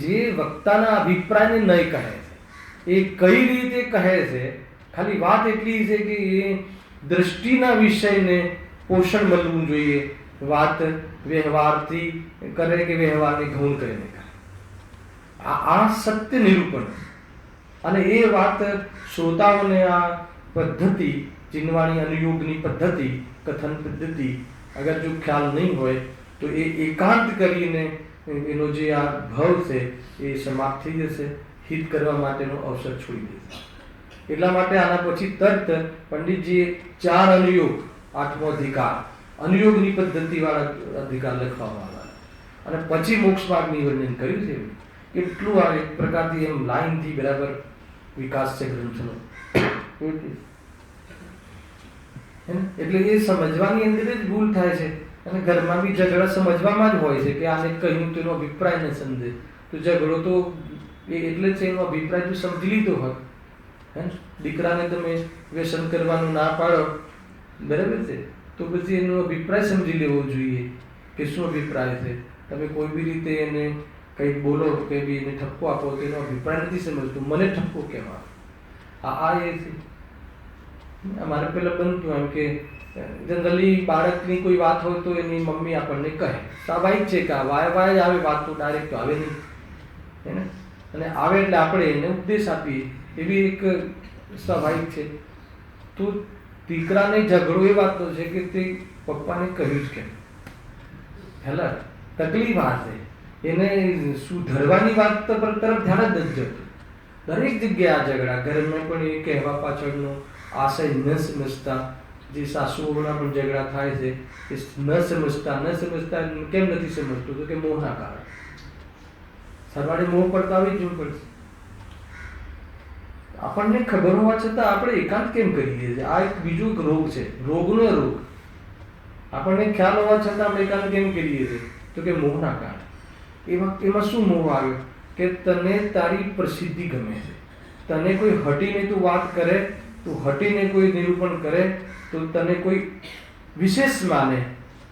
જે વક્તાના અભિપ્રાયને નહીં કહે છે એ કઈ રીતે કહે છે, ખાલી વાત એટલી છે કે એ દ્રષ્ટિના વિષયને પોષણ મળવું જોઈએ. વાત વ્યવહારથી કરે કે વ્યવહારને ગૌણ કરીને કરે. આ સત્ય નિરૂપણ. અને એ વાત શ્રોતાઓને આ પદ્ધતિ ચિન્હવાણી અનુયોગની પદ્ધતિ, કથન પદ્ધતિ અગર જો ખ્યાલ નહીં હોય તો એ એકાંત કરીને એનો જે આ ભાવ છે એ સમાપ્ત થઈ જશે. હિત કરવા માટેનો અવસર છોડી દેશે. એટલા માટે આના પછી તરત પંડિતજીએ 4 અનુયોગ, 8મો અધિકાર અનુયોગની પદ્ધતિવાળા અધિકાર લખવામાં આવ્યા અને પછી મોક્ષ માર્ગની વર્ણન કર્યું છે. એટલું આ એક પ્રકારથી એમ લાઈનથી બરાબર વિકાસ છે ગ્રંથનો. એટલે એ સમજવાની અંદર જ ભૂલ થાય છે અને ઘરમાં બી ઝઘડા સમજવામાં જ હોય છે કે આને કહ્યું તો એનો અભિપ્રાય ન સમજે તો ઝઘડો તો એ એટલે જ એનો અભિપ્રાય જો સમજી લીધો હોય. દીકરાને તમે વ્યસન કરવાનું ના પાડો, બરાબર છે, તો પછી એનો અભિપ્રાય સમજી લેવો જોઈએ કે શું અભિપ્રાય છે. તમે કોઈ બી રીતે એને કંઈક બોલો કે બી એને ઠપકો આપો તો એનો અભિપ્રાય નથી સમજતો, મને ઠપકો કહેવા. આ એ છે. અમારે પેલા બનતું એમ કે જનરલી બાળકની કોઈ વાત હોય તો એની મમ્મી આપણને કહે, સ્વાભાવિક છે કે વાય વાય જ આવે વાત, તો ડાયરેક્ટ તો આવે નહીં, હે ને. અને આવે એટલે આપણે એને ઉપદેશ આપીએ, એવી એક સ્વાભાવિક છે. તો દીકરાને ઝઘડો એ વાતનો છે કે તે પપ્પાને કહ્યું જ કેમ. હેલા તકલીફ આ છે, એને સુધરવાની વાત તરફ ધ્યાન જ નથી જતું. દરેક જગ્યાએ આ ઝઘડા, ઘરમાં પણ એ કહેવા પાછળનો આશય ન સમજતા, જે સાસુઓના પણ ઝઘડા થાય છે એ ન સમજતા કેમ નથી સમજતું તો કે મોહના કારણે. સરવાળે મોહ પડતા આવી જવું પડશે. આપણને ખબર હોવા છતાં આપણે એકાંત કેમ કરીએ છીએ? આ એક બીજો રોગ છે, રોગનો રોગ. આપણને ખ્યાલ હોવા છતાં આપણે એકાંત કેમ કરીએ છીએ તો કે મોહના કારણે. એમાં શું મોહ આવ્યો કે તને તારી પ્રસિદ્ધિ ગમે છે, તને કોઈ હટીને તું વાત કરે, તું હટીને કોઈ નિરૂપણ કરે તો તને કોઈ વિશેષ માને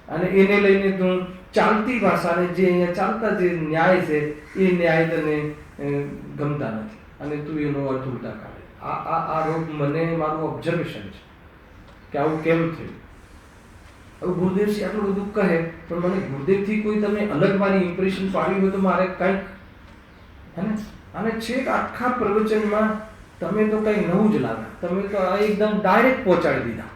અને એને લઈને તું ચાલતી ભાષાને, જે અહીંયા ચાલતા જે ન્યાય છે એ ન્યાય તને ગમતા નથી અને તું એનો અર્થ ઉલટા કાઢે. આ રોગ મને મારું ઓબ્ઝર્વેશન છે કે આવું કેમ થયું. હવે ગુરુદેવજી આટલું બધું કહે પણ મને ગુરુદેવથી કોઈ તમે અલગ મારી ઇમ્પ્રેશન પાડી હોય તો મારે કંઈક, હે ને. અને છેક આખા પ્રવચનમાં તમે તો કંઈ નવું જ લાવ્યા, તમે તો આ એકદમ ડાયરેક્ટ પહોંચાડી દીધા.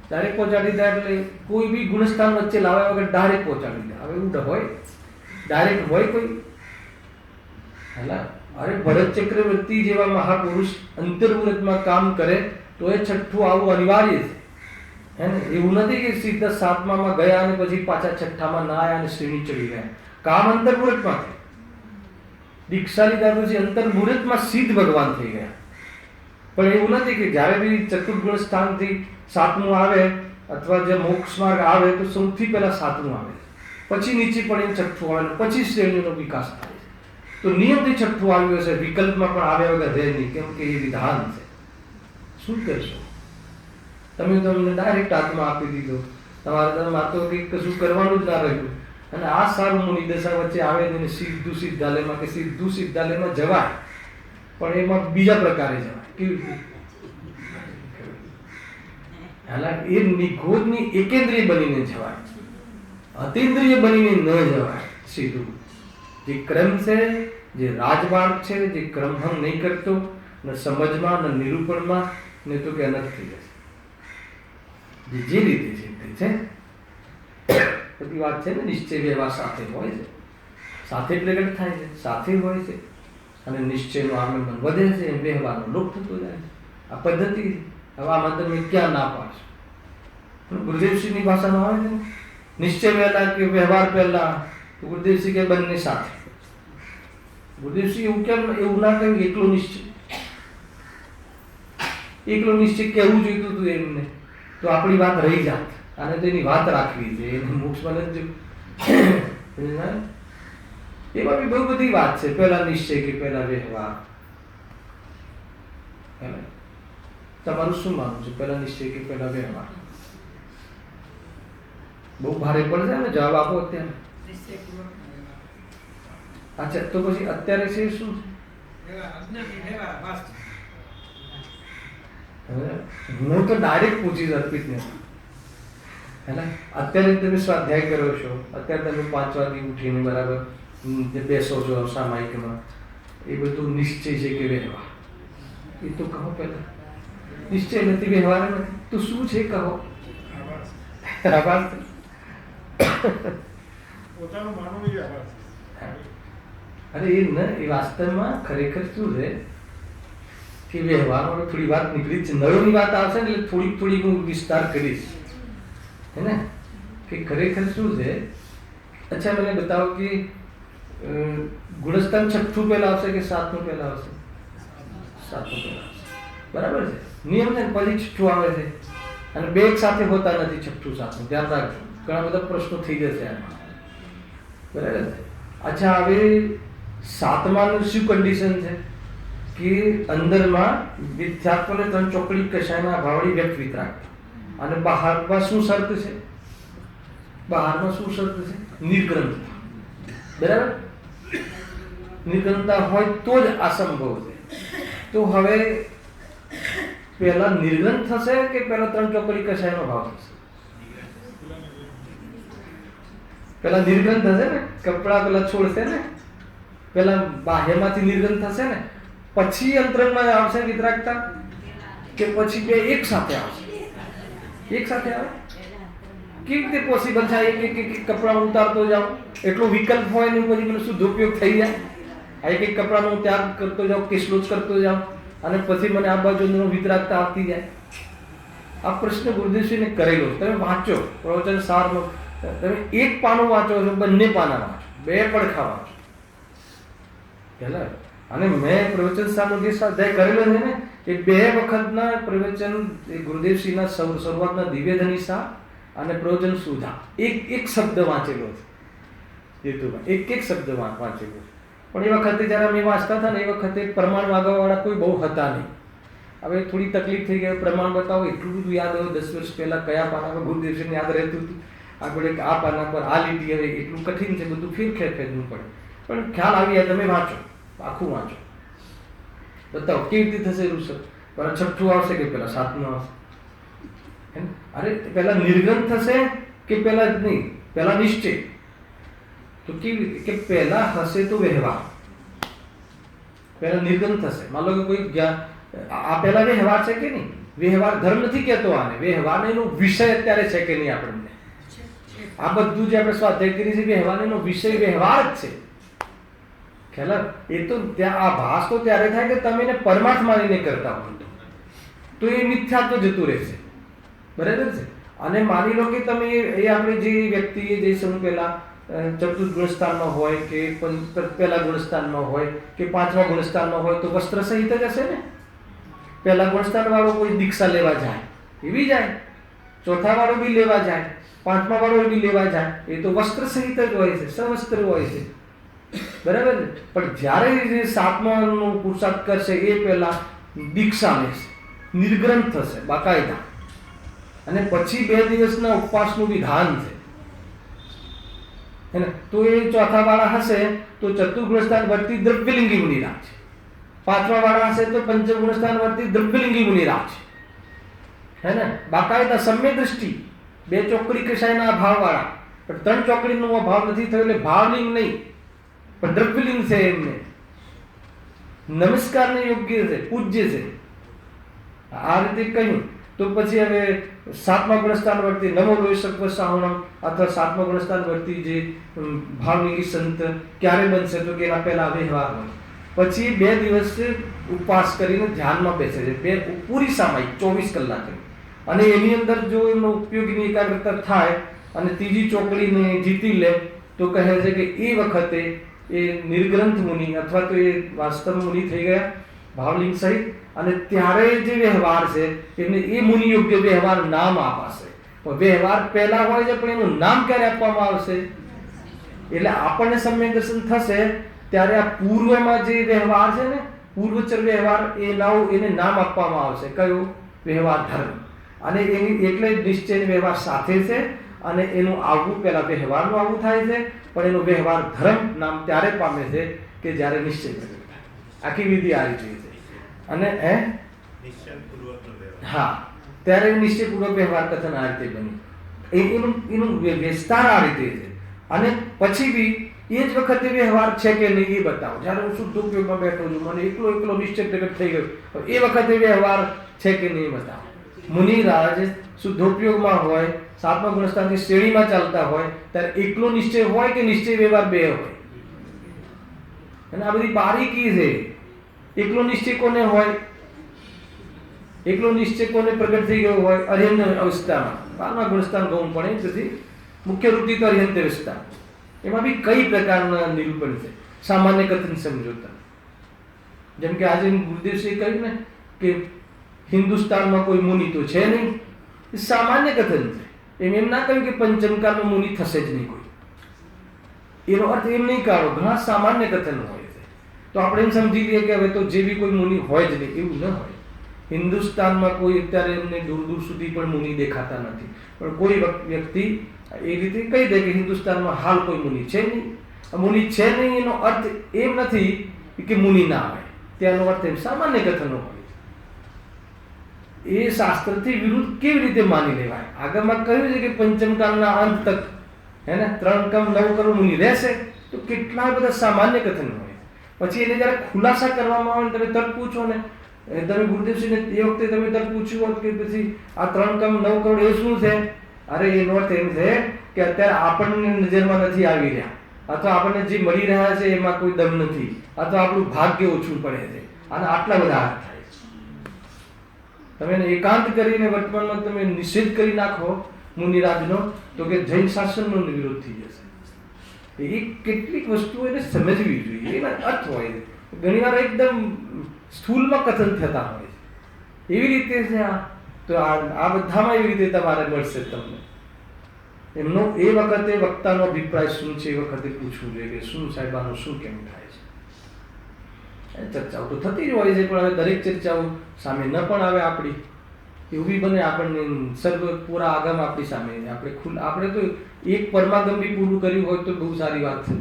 ડાયરેક્ટ પહોંચાડી દીધા એટલે કોઈ બી ગુણસ્થાન વચ્ચે લાવ્યા વગર ડાયરેક્ટ પહોંચાડી દીધા. હવે એવું હોય, ડાયરેક્ટ હોય કોઈ? હેલા, અરે ભરત ચક્રવર્તી જેવા મહાપુરુષ અંતર્મુહૂર્તમાં કામ કરે તો એ છઠ્ઠું આવવું અનિવાર્ય છે, હે ને. એવું નથી કે સીધા 7મામાં ગયા અને પછી પાછા 6ઠ્ઠામાં ના આવ્યા અને શ્રેણી ચડી ગયા. કામ અંતર્મુહૂર્તમાં થાય. દીક્ષા લીધા પછી અંતર્મુહૂર્તમાં સિદ્ધ ભગવાન થઈ ગયા. પણ એવું નથી કે જ્યારે બી ચતુર્ગુણ સ્થાનથી 7મું આવે અથવા જે મોક્ષ માર્ગ આવે તો સૌથી પહેલા 7મું આવે, પછી નીચે પડીને 6ઠ્ઠું આવે, પછી શ્રેણીનો વિકાસ થાય. તો નિયમથી 6ઠ્ઠું આવ્યું હશે, વિકલ્પમાં પણ આવ્યા વગર રહે નહીં, કેમ કે એ વિધાન છે. શું કરશો તમે? તમને ડાયરેક્ટ હાથમાં આપી દીધો, તમારે તો કંઈક કશું કરવાનું જ ના રહ્યું. અને આ સારું મુનિ દશા વચ્ચે આવે ને સીધું સિદ્ધાલયમાં, કે સીધું સિદ્ધાલયમાં જવાય પણ એમાં બીજા પ્રકારે જવાય. કેવી રીતે? હાલાકી એ નિગોદની એકેન્દ્રિય બનીને જવાય, અતિન્દ્રિય બનીને ન જવાય. સીધું જે ક્રમ છે, જે રાજમાર્ગ છે, જે ક્રમભંગ નહીં કરતો ન સમજમાં ન નિરૂપણમાં, ને તો કે અનર્થ થઈ જશે. જે રીતે છે બધી વાત છે ને, નિશ્ચય વ્યવહાર સાથે હોય છે, સાથે પ્રગટ થાય છે, સાથે હોય છે અને નિશ્ચયનું આગમન વધે છે, વ્યવહારનો લોપ થતો જાય છે. આ પદ્ધતિ. હવે આમાં તમે ક્યાં ના પાડશો? ગુરુદેવસિંહની ભાષામાં આવે છે નિશ્ચય પહેલા કે વ્યવહાર પહેલા, તો ગુરુદેવસિંહ કે બંને સાથે. ગુરુદેવસિંહ એવું કેમ એવું ના કહ્યું એકલો નિશ્ચય? એકલો નિશ્ચય કહેવું જોઈતું હતું એમને, તો આપણી વાત રહી જાત. અને તો એની વાત રાખવી છે, એને મોક્ષમાં નથી. એમાં બી બહુ બધી વાત છે, પહેલા નિશ્ચય કે પહેલા વ્યવહાર. તમારું શું માનવું છે, પહેલા નિશ્ચય કે પહેલા વ્યવહાર? બહુ ભારે પડશે ને જવાબ આપો અત્યારે. અચ્છા, તો પછી અત્યારે છે શું? હું તો ડાયરેક્ટ પૂછીશ અર્પિતને, હેને? અત્યારે તમે સ્વાધ્યાય કરો છો, અત્યારે તમે 5 વાગે ઉઠીને બરાબર બેસો છો સામાયિકમાં, એ બધું નિશ્ચય છે કે વ્યવહાર? એ તો કહો પહેલા. નિશ્ચય નથી, વ્યવહાર નથી, તો શું છે કહો? આભાર. પોતાનું માનવું જ આભાર. અરે એ ન, એ વાસ્તવમાં ખરેખર શું છે કે વ્યવહારમાં થોડી વાત નીકળી છે, નળોની વાત આવશે ને એટલે થોડીક હું વિસ્તાર કરીશ, હે ને? કે ખરેખર શું છે. અચ્છા, મને બતાવો કે ગુણસ્થાન 6થું પહેલા આવશે કે 7મું પહેલા આવશે? 7મું પહેલા આવશે, બરાબર છે. નિયમ છે, પછી 6થું આવે છે, અને બે એક સાથે હોતા નથી 6થું 7મું, ધ્યાન રાખજો, ઘણા બધા પ્રશ્નો થઈ જશે આમાં, બરાબર છે. અચ્છા, હવે 7માનું શું કન્ડિશન છે કે અંદરમાં મિથ્યાત્વને 3 ચોકડી કશાયના અભાવડી વ્યક્ત વિતરાગ, અને બહારમાં શું શરત છે? બહારમાં શું શરત છે? નિર્ગ્રંથતા, બરાબર? નિર્ગ્રંથતા હોય તો જ અસંભવ છે. તો હવે પહેલા નિર્ગ્રંથ થશે કે પહેલા 3 ચોકડી કશાયનો ભાવ થશે? પેલા નિર્ગ્રંથ થશે ને, કપડા પેલા છોડશે ને, પેલા બાહ્યમાંથી નિર્ગ્રંથ થશે ને, પછી અંતરંગમાં આવશે વિતરાગતા, કે પછી બે એક સાથે આવશે? એક સાથે આવે કેવી રીતે પોસિબલ થાય? એક કપડા ઉતારતો જાઉં, એટલો વિકલ્પ હોય ને પછી મને શુદ્ધ ઉપયોગ થઈ જાય. આ એક કપડાનો ત્યાગ કરતો જાઉં, કેસલો જ કરતો જાઉં, અને પછી મને આ બાજુનો વિતરાગતા આવતી જાય. આ પ્રશ્ન ગુરુદેવશ્રીને કરેલો, તમે વાંચો પ્રવચન સારનો, તમે એક પાનું વાંચો છો, બંને પાના વાંચો, બે પડખા વાંચો પહેલા. અને મેં પ્રવચન સારનો જે સ્વાધ્યાય કરેલો છે ને, એ 2 વખતના પ્રવચન ગુરુદેવશ્રીના શરૂઆતના દિવ્યધની સા અને પ્રવચન સુધા, એક શબ્દ વાંચેલો છે જેતુભાઈ, એક શબ્દ વાંચેલો. પણ એ વખતે જ્યારે અમે વાંચતા હતા ને, એ વખતે પ્રમાણ માગવાવાળા કોઈ બહુ હતા નહીં. હવે થોડી તકલીફ થઈ ગઈ, પ્રમાણ બતાવો, એટલું બધું યાદ હોય 10 વર્ષ પહેલા કયા પાના પર ગુરુદેવશ્રીને યાદ રહેતું હતું, આપણે આ પાના પર આ લીટી, હવે એટલું કઠિન છે, બધું ફેરવું પડે. પણ ખ્યાલ આવી જાય, તમે વાંચો, આખું વાંચો, બતાવો કેવી રીતે થશે ઋષભ. પેલા 6થું આવશે કે પેલા 7મું આવશે? અરે પેલા નિર્ગ્રંથ થશે કે પેલા નહીં? પેલા નિશ્ચય. તો કેવી રીતે કે પહેલા હશે તો વ્યવહાર, પહેલા નિર્ગ્રંથ થશે. માન લો કે કોઈ આ પહેલા વ્યવહાર છે કે નહીં? વ્યવહાર ધર્મ નથી કહેતો આને, વ્યવહાર એનો વિષય અત્યારે છે કે નહીં? આપણને આ બધું જે આપણે સ્વાધ્યાય કરી છે, વ્યવહાર એનો વિષય વ્યવહાર જ છે. ખ્યાલ? એ તો ત્યાં આ ભાસ તો ત્યારે થાય કે તમે એને પરમાર્થ માનીને કરતા હો, તો એ મિથ્યાત્વ જતું રહેશે, બરાબર છે. અને માની લો કે તમે એ આપણે જે વ્યક્તિએ જે સમૂહ પહેલા ચતુર્થ ગુણસ્થાનમાં હોય કે પહેલા ગુણસ્થાનમાં હોય કે 5મા ગુણસ્થાનમાં હોય, તો વસ્ત્ર સહિત જ હશે ને. પહેલા ગુણસ્થાન વાળો કોઈ દીક્ષા લેવા જાય એવી જાય, 4થા વાળો બી લેવા જાય, 5મા વાળો બી લેવા જાય, એ તો વસ્ત્ર સહિત જ હોય છે, સવસ્ત્ર હોય છે, બરાબર ને. પણ જ્યારે જે 7માનો પુરુષાર્થ કરશે એ પહેલા દીક્ષા લેશે, નિર્ગ્રંથ થશે બાકાયદા, અને પછી 2 દિવસના ઉપવાસનું વિધાન છે, હે ને. તો એ 4થા વાળા હશે તો ચતુર્ગુણસ્થાન વર્તી દ્રવ્યલિંગી મુનિરાજ છે, 5મા વાળા હશે તો પંચગુણસ્થાન વર્તી દ્રવ્યલિંગી મુનિરાજ છે, હે ને. બાકાયદા સમ્ય દ્રષ્ટિ, 2 ચોકડી કશાયના અભાવ વાળા, પણ 3 ચોકડીનો અભાવ નથી થયો એટલે ભાવલિંગ નહીં પણ દ્રવ્યલિંગ છે, એમને નમસ્કારને યોગ્ય છે, પૂજ્ય છે. આ રીતે કહ્યું. તો પછી હવે 7મા ગુણસ્થાન વર્તી નમો લોહિસત્વ સાહુણમ, અથવા 7મા ગુણસ્થાન વર્તી જે ભાવલિંગી સંત ક્યારે બનશે? તો કે એના પહેલા વ્યવહાર હોય, પછી 2 દિવસ ઉપવાસ કરીને ધ્યાનમાં બેસે છે, પૂરી સામાયિક 24 કલાક, અને એની અંદર જો એમનો ઉપયોગની એકાગ્રતા થાય અને ત્રીજી ચોકડીને જીતી લે, તો કહે છે કે એ વખતે એ નિર્ગ્રંથ મુનિ અથવા તો એ વાસ્તવ મુનિ થઈ ગયા ભાવલિંગ સહિત. અને ત્યારે જે વ્યવહાર છે એમને એ મુનિ યોગ્ય વ્યવહાર નામ અપાશે. પણ વ્યવહાર પહેલા હોય છે, પણ એનું નામ ક્યારે આપવામાં આવશે? એટલે આપણને સમ્યક દર્શન થશે ત્યારે આ પૂર્વમાં જે વ્યવહાર છે ને, પૂર્વચર વ્યવહાર, એને નામ આપવામાં આવશે. કયું? વ્યવહાર ધર્મ. અને એની એટલે નિશ્ચય વ્યવહાર સાથે છે, અને એનું આવવું પહેલા વ્યવહારનું આવવું થાય છે, પણ એનો વ્યવહાર ધર્મ નામ ત્યારે પામે છે કે જ્યારે નિશ્ચય પ્રગટ થાય. આખી વિધિ આ રીતે છે. અને હા, ત્યારે નિશ્ચયપૂર્વક વ્યવહાર કથન આ રીતે બન્યું. એનું વિસ્તાર આ રીતે છે. અને પછી બી એ જ વખતે વ્યવહાર છે કે નહીં એ બતાવો. જ્યારે હું શુદ્ધ ઉપયોગમાં બેઠો છું, મને એકલો નિશ્ચય પ્રગટ થઈ ગયો, એ વખતે વ્યવહાર છે કે નહીં બતાવો. મુનિરાજ શુદ્ધોપયોગમાં હોય, સાતમા ગુણસ્થાનથી શ્રેણીમાં ચાલતા હોય, ત્યારે એકલો નિશ્ચય હોય કે નિશ્ચય વ્યવહાર બે હોય. અને આ બધી બારીકી છે. એકલો નિશ્ચય કોને હોય? એકલો નિશ્ચય કોને પ્રગટ થઈ ગયો હોય? અર્યંત અવસ્થામાં. 12મા ગુણસ્થાન ગૌણ પડે તેથી મુખ્ય રૂપથી તો અર્યંત અવસ્થા. એમાં બી કઈ પ્રકારના નિરૂપણ છે? સામાન્ય કથન સમજોતા. જેમ કે આજે ગુરુદેવશ્રી કહ્યું ને કે હિન્દુસ્તાનમાં કોઈ મુનિ તો છે નહીં, એ સામાન્ય કથન છે. એમ ના કહ્યું કે પંચમકાળમાં મુનિ થશે જ નહીં કોઈ. એનો અર્થ એમ નહીં કાઢો, ઘણા સામાન્ય કથન હોય છે. તો આપણે એમ સમજી લઈએ કે હવે તો જે બી કોઈ મુનિ હોય જ નહીં, એવું ન હોય. હિન્દુસ્તાનમાં કોઈ અત્યારે એમને દૂર દૂર સુધી પણ મુનિ દેખાતા નથી, પણ કોઈ વ્યક્તિ એ રીતે કહી દે કે હિન્દુસ્તાનમાં હાલ કોઈ મુનિ છે નહીં. મુનિ છે નહીં એનો અર્થ એમ નથી કે મુનિ ના આવે, તેનો અર્થ એમ સામાન્ય કથનો હોય. એ શાસ્ત્રથી વિરુદ્ધ કેવી રીતે માની લેવાય? આગળમાં કહ્યું છે કે પંચમકાળના અંત તક હે ને 3.9 કરોડ મુનિ રહેશે. તો કેટલા બધા સામાન્ય કથન હોય. પછી એને જયારે ખુલાસા કરવામાં આવે, તમે તરત પૂછો ને, તમે ગુરુદેવશ્રીને એ વખતે તમે તરત પૂછ્યું હોત કે પછી આ 3.9 કરોડ એ શું છે? અરે એનો અર્થ એમ છે કે અત્યારે આપણને નજરમાં નથી આવી રહ્યા, અથવા આપણને જે મળી રહ્યા છે એમાં કોઈ દમ નથી, અથવા આપણું ભાગ્ય ઓછું પડે છે, અને આટલા બધા હાથ થાય છે. તમે એને એકાંત કરીને વર્તમાનમાં તમે નિષેધ કરી નાખો મુનિરાજનો, તો કે જૈન શાસનનો વિરોધ થઈ જશે. એ કેટલીક વસ્તુઓ એને સમજવી જોઈએ. એના અર્થ હોય છે. ઘણીવાર એકદમ સ્થૂલમાં કથન થતા હોય છે. એવી રીતે છે તો આ બધામાં એવી રીતે તમારે મળશે તમને. એમનો એ વખતે વક્તાનો અભિપ્રાય શું છે એ વખતે પૂછવું જોઈએ કે શું સાહેબ આનું શું કેમ થાય છે. ચર્ચાઓ તો થતી જ હોય છે, પણ હવે દરેક ચર્ચાઓ સામે ન પણ આવે આપણી. એવું બી બને આપણને સર્વ પૂરા આગમ આપણી સામે આપણે તો એક પરમાગમ બી પૂરું કર્યું હોય તો બહુ સારી વાત છે.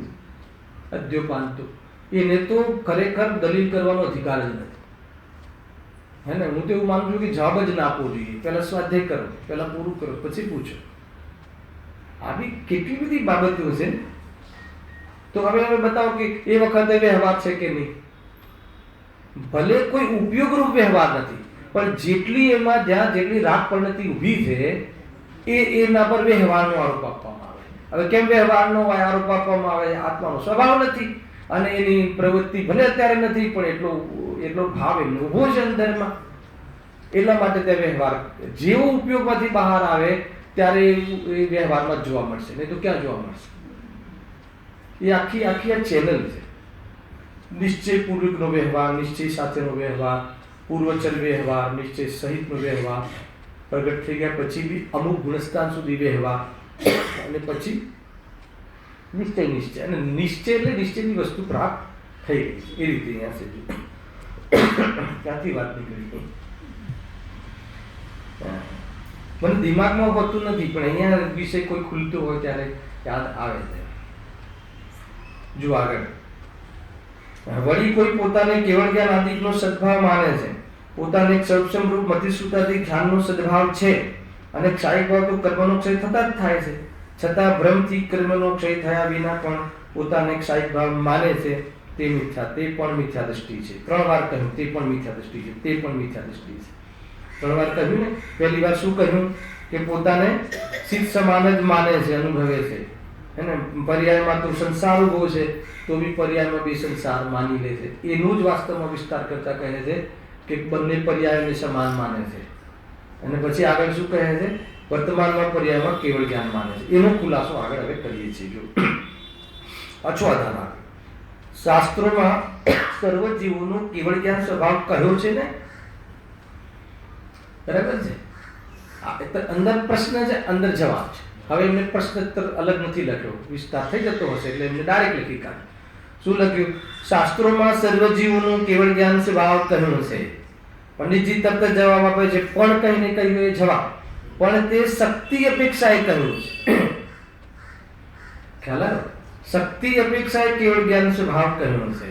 અદ્યોપાન તો એને તો ખરેખર દલીલ કરવાનો અધિકાર જ નથી. હે ને, હું તો એવું માનું છું કે જવાબ જ ના આપવો જોઈએ. પહેલા સ્વાધ્યાય કરો, પહેલા પૂરું કરો, પછી પૂછો. આવી કેટલી બધી બાબતો છે. તો હવે બતાવો કે એ વખતે વ્યવહાર છે કે નહીં. ભલે કોઈ ઉપયોગરૂપ વ્યવહાર નથી, પણ જેટલી એમાં જ્યાં જેટલી રાગ પરિણતિ ઊભી છે એના પર વ્યવહારનો આરોપ આપવામાં આવે. હવે કેમ વ્યવહારનો આરોપ આપવામાં આવે? આત્માનો સ્વભાવ નથી, અને એની પ્રવૃત્તિ ભલે અત્યારે નથી, પણ એટલો ભાવ એમનો ઊભો છે અંદરમાં. એટલા માટે તે વ્યવહાર જેવો ઉપયોગમાંથી બહાર આવે ત્યારે એ વ્યવહારમાં જોવા મળશે, નહીં તો ક્યાં જોવા મળશે? એ આખી આ ચેનલ છે. નિશ્ચય પૂર્વકનો વ્યવહાર, નિશ્ચય સાથેનો વ્યવહાર, પૂર્વચલ વ્યવહાર, નિશ્ચય સહિતનો વ્યવહાર, પ્રગટ થઈ ગયા પછી બી અમુક ગુણસ્થાન સુધી વ્યવહાર, અને પછી નિશ્ચય અને નિશ્ચય એટલે નિશ્ચયની વસ્તુ પ્રાપ્ત થઈ ગઈ. એ રીતે અહીંયા છે. ક્યાંથી વાત નીકળી? મને દિમાગમાં હોતું નથી, પણ અહીંયા વિષય કોઈ ખુલતો હોય ત્યારે યાદ આવે છે. જો આગળ વળી કોઈ પોતાને કેવળ જ્ઞાન આદિકનો સદભાવ માને છે, પોતાને સર્વસમરૂપ મતિસૂતાથી જ્ઞાનનો સદભાવ છે, અને ક્ષાયિક ભાવ તો કર્મનો ક્ષય થતા જ થાય છે, છતાં ભ્રમથી કર્મનો ક્ષય થયા વિના પણ પોતાને ક્ષાયિક ભાવ માને છે, તે પણ મિથ્યા દ્રષ્ટિ છે. 3 વાર કહ્યું તે પણ મિથ્યા દ્રષ્ટિ છે, તે પણ મિથ્યા દ્રષ્ટિ છે. 3 વાર કહ્યું ને. પહેલી વાર શું કહ્યું? કે પોતાને સિદ્ધ સમાન જ માને છે, અનુભવે છે. એને પર્યાયમાં તો સંસાર ઉભો છે, તો બી પર્યાયમાં બી સંસાર માની લે છે. એનું જ વાસ્તવમાં વિસ્તાર કરતા કહે છે કે બંને પર્યાયોને સમાન માને છે. અને પછી આગળ શું કહે છે? વર્તમાનમાં પર્યાયમાં કેવળ જ્ઞાન માને છે. એનો ખુલાસો આગળ હવે કરીએ છીએ. જો પાછો આધાર શાસ્ત્રોમાં સર્વ જીવોનો કેવળ જ્ઞાન સ્વભાવ કહ્યો છે ને, બરાબર છે. અંદર પ્રશ્ન છે, અંદર જવાબ છે. હવે એમને પ્રશ્ન અલગ નથી લખ્યો, વિસ્તાર થઈ જતો હશે એટલે એમને ડાયરેક્ટ લખી કાઢે. શું લખ્યું? શાસ્ત્રોમાં સર્વ જીવોનું કેવળ જ્ઞાન સ્વભાવ કહ્યું છે. પંડિતજી તરત જવાબ આપે છે, પણ કહીને કહ્યું એ જવાબ. પણ તે શક્તિ અપેક્ષાએ કહ્યું છે. ખ્યાલ આવ્યો? શક્તિ અપેક્ષાએ કેવળ જ્ઞાન સ્વભાવ કહ્યું છે,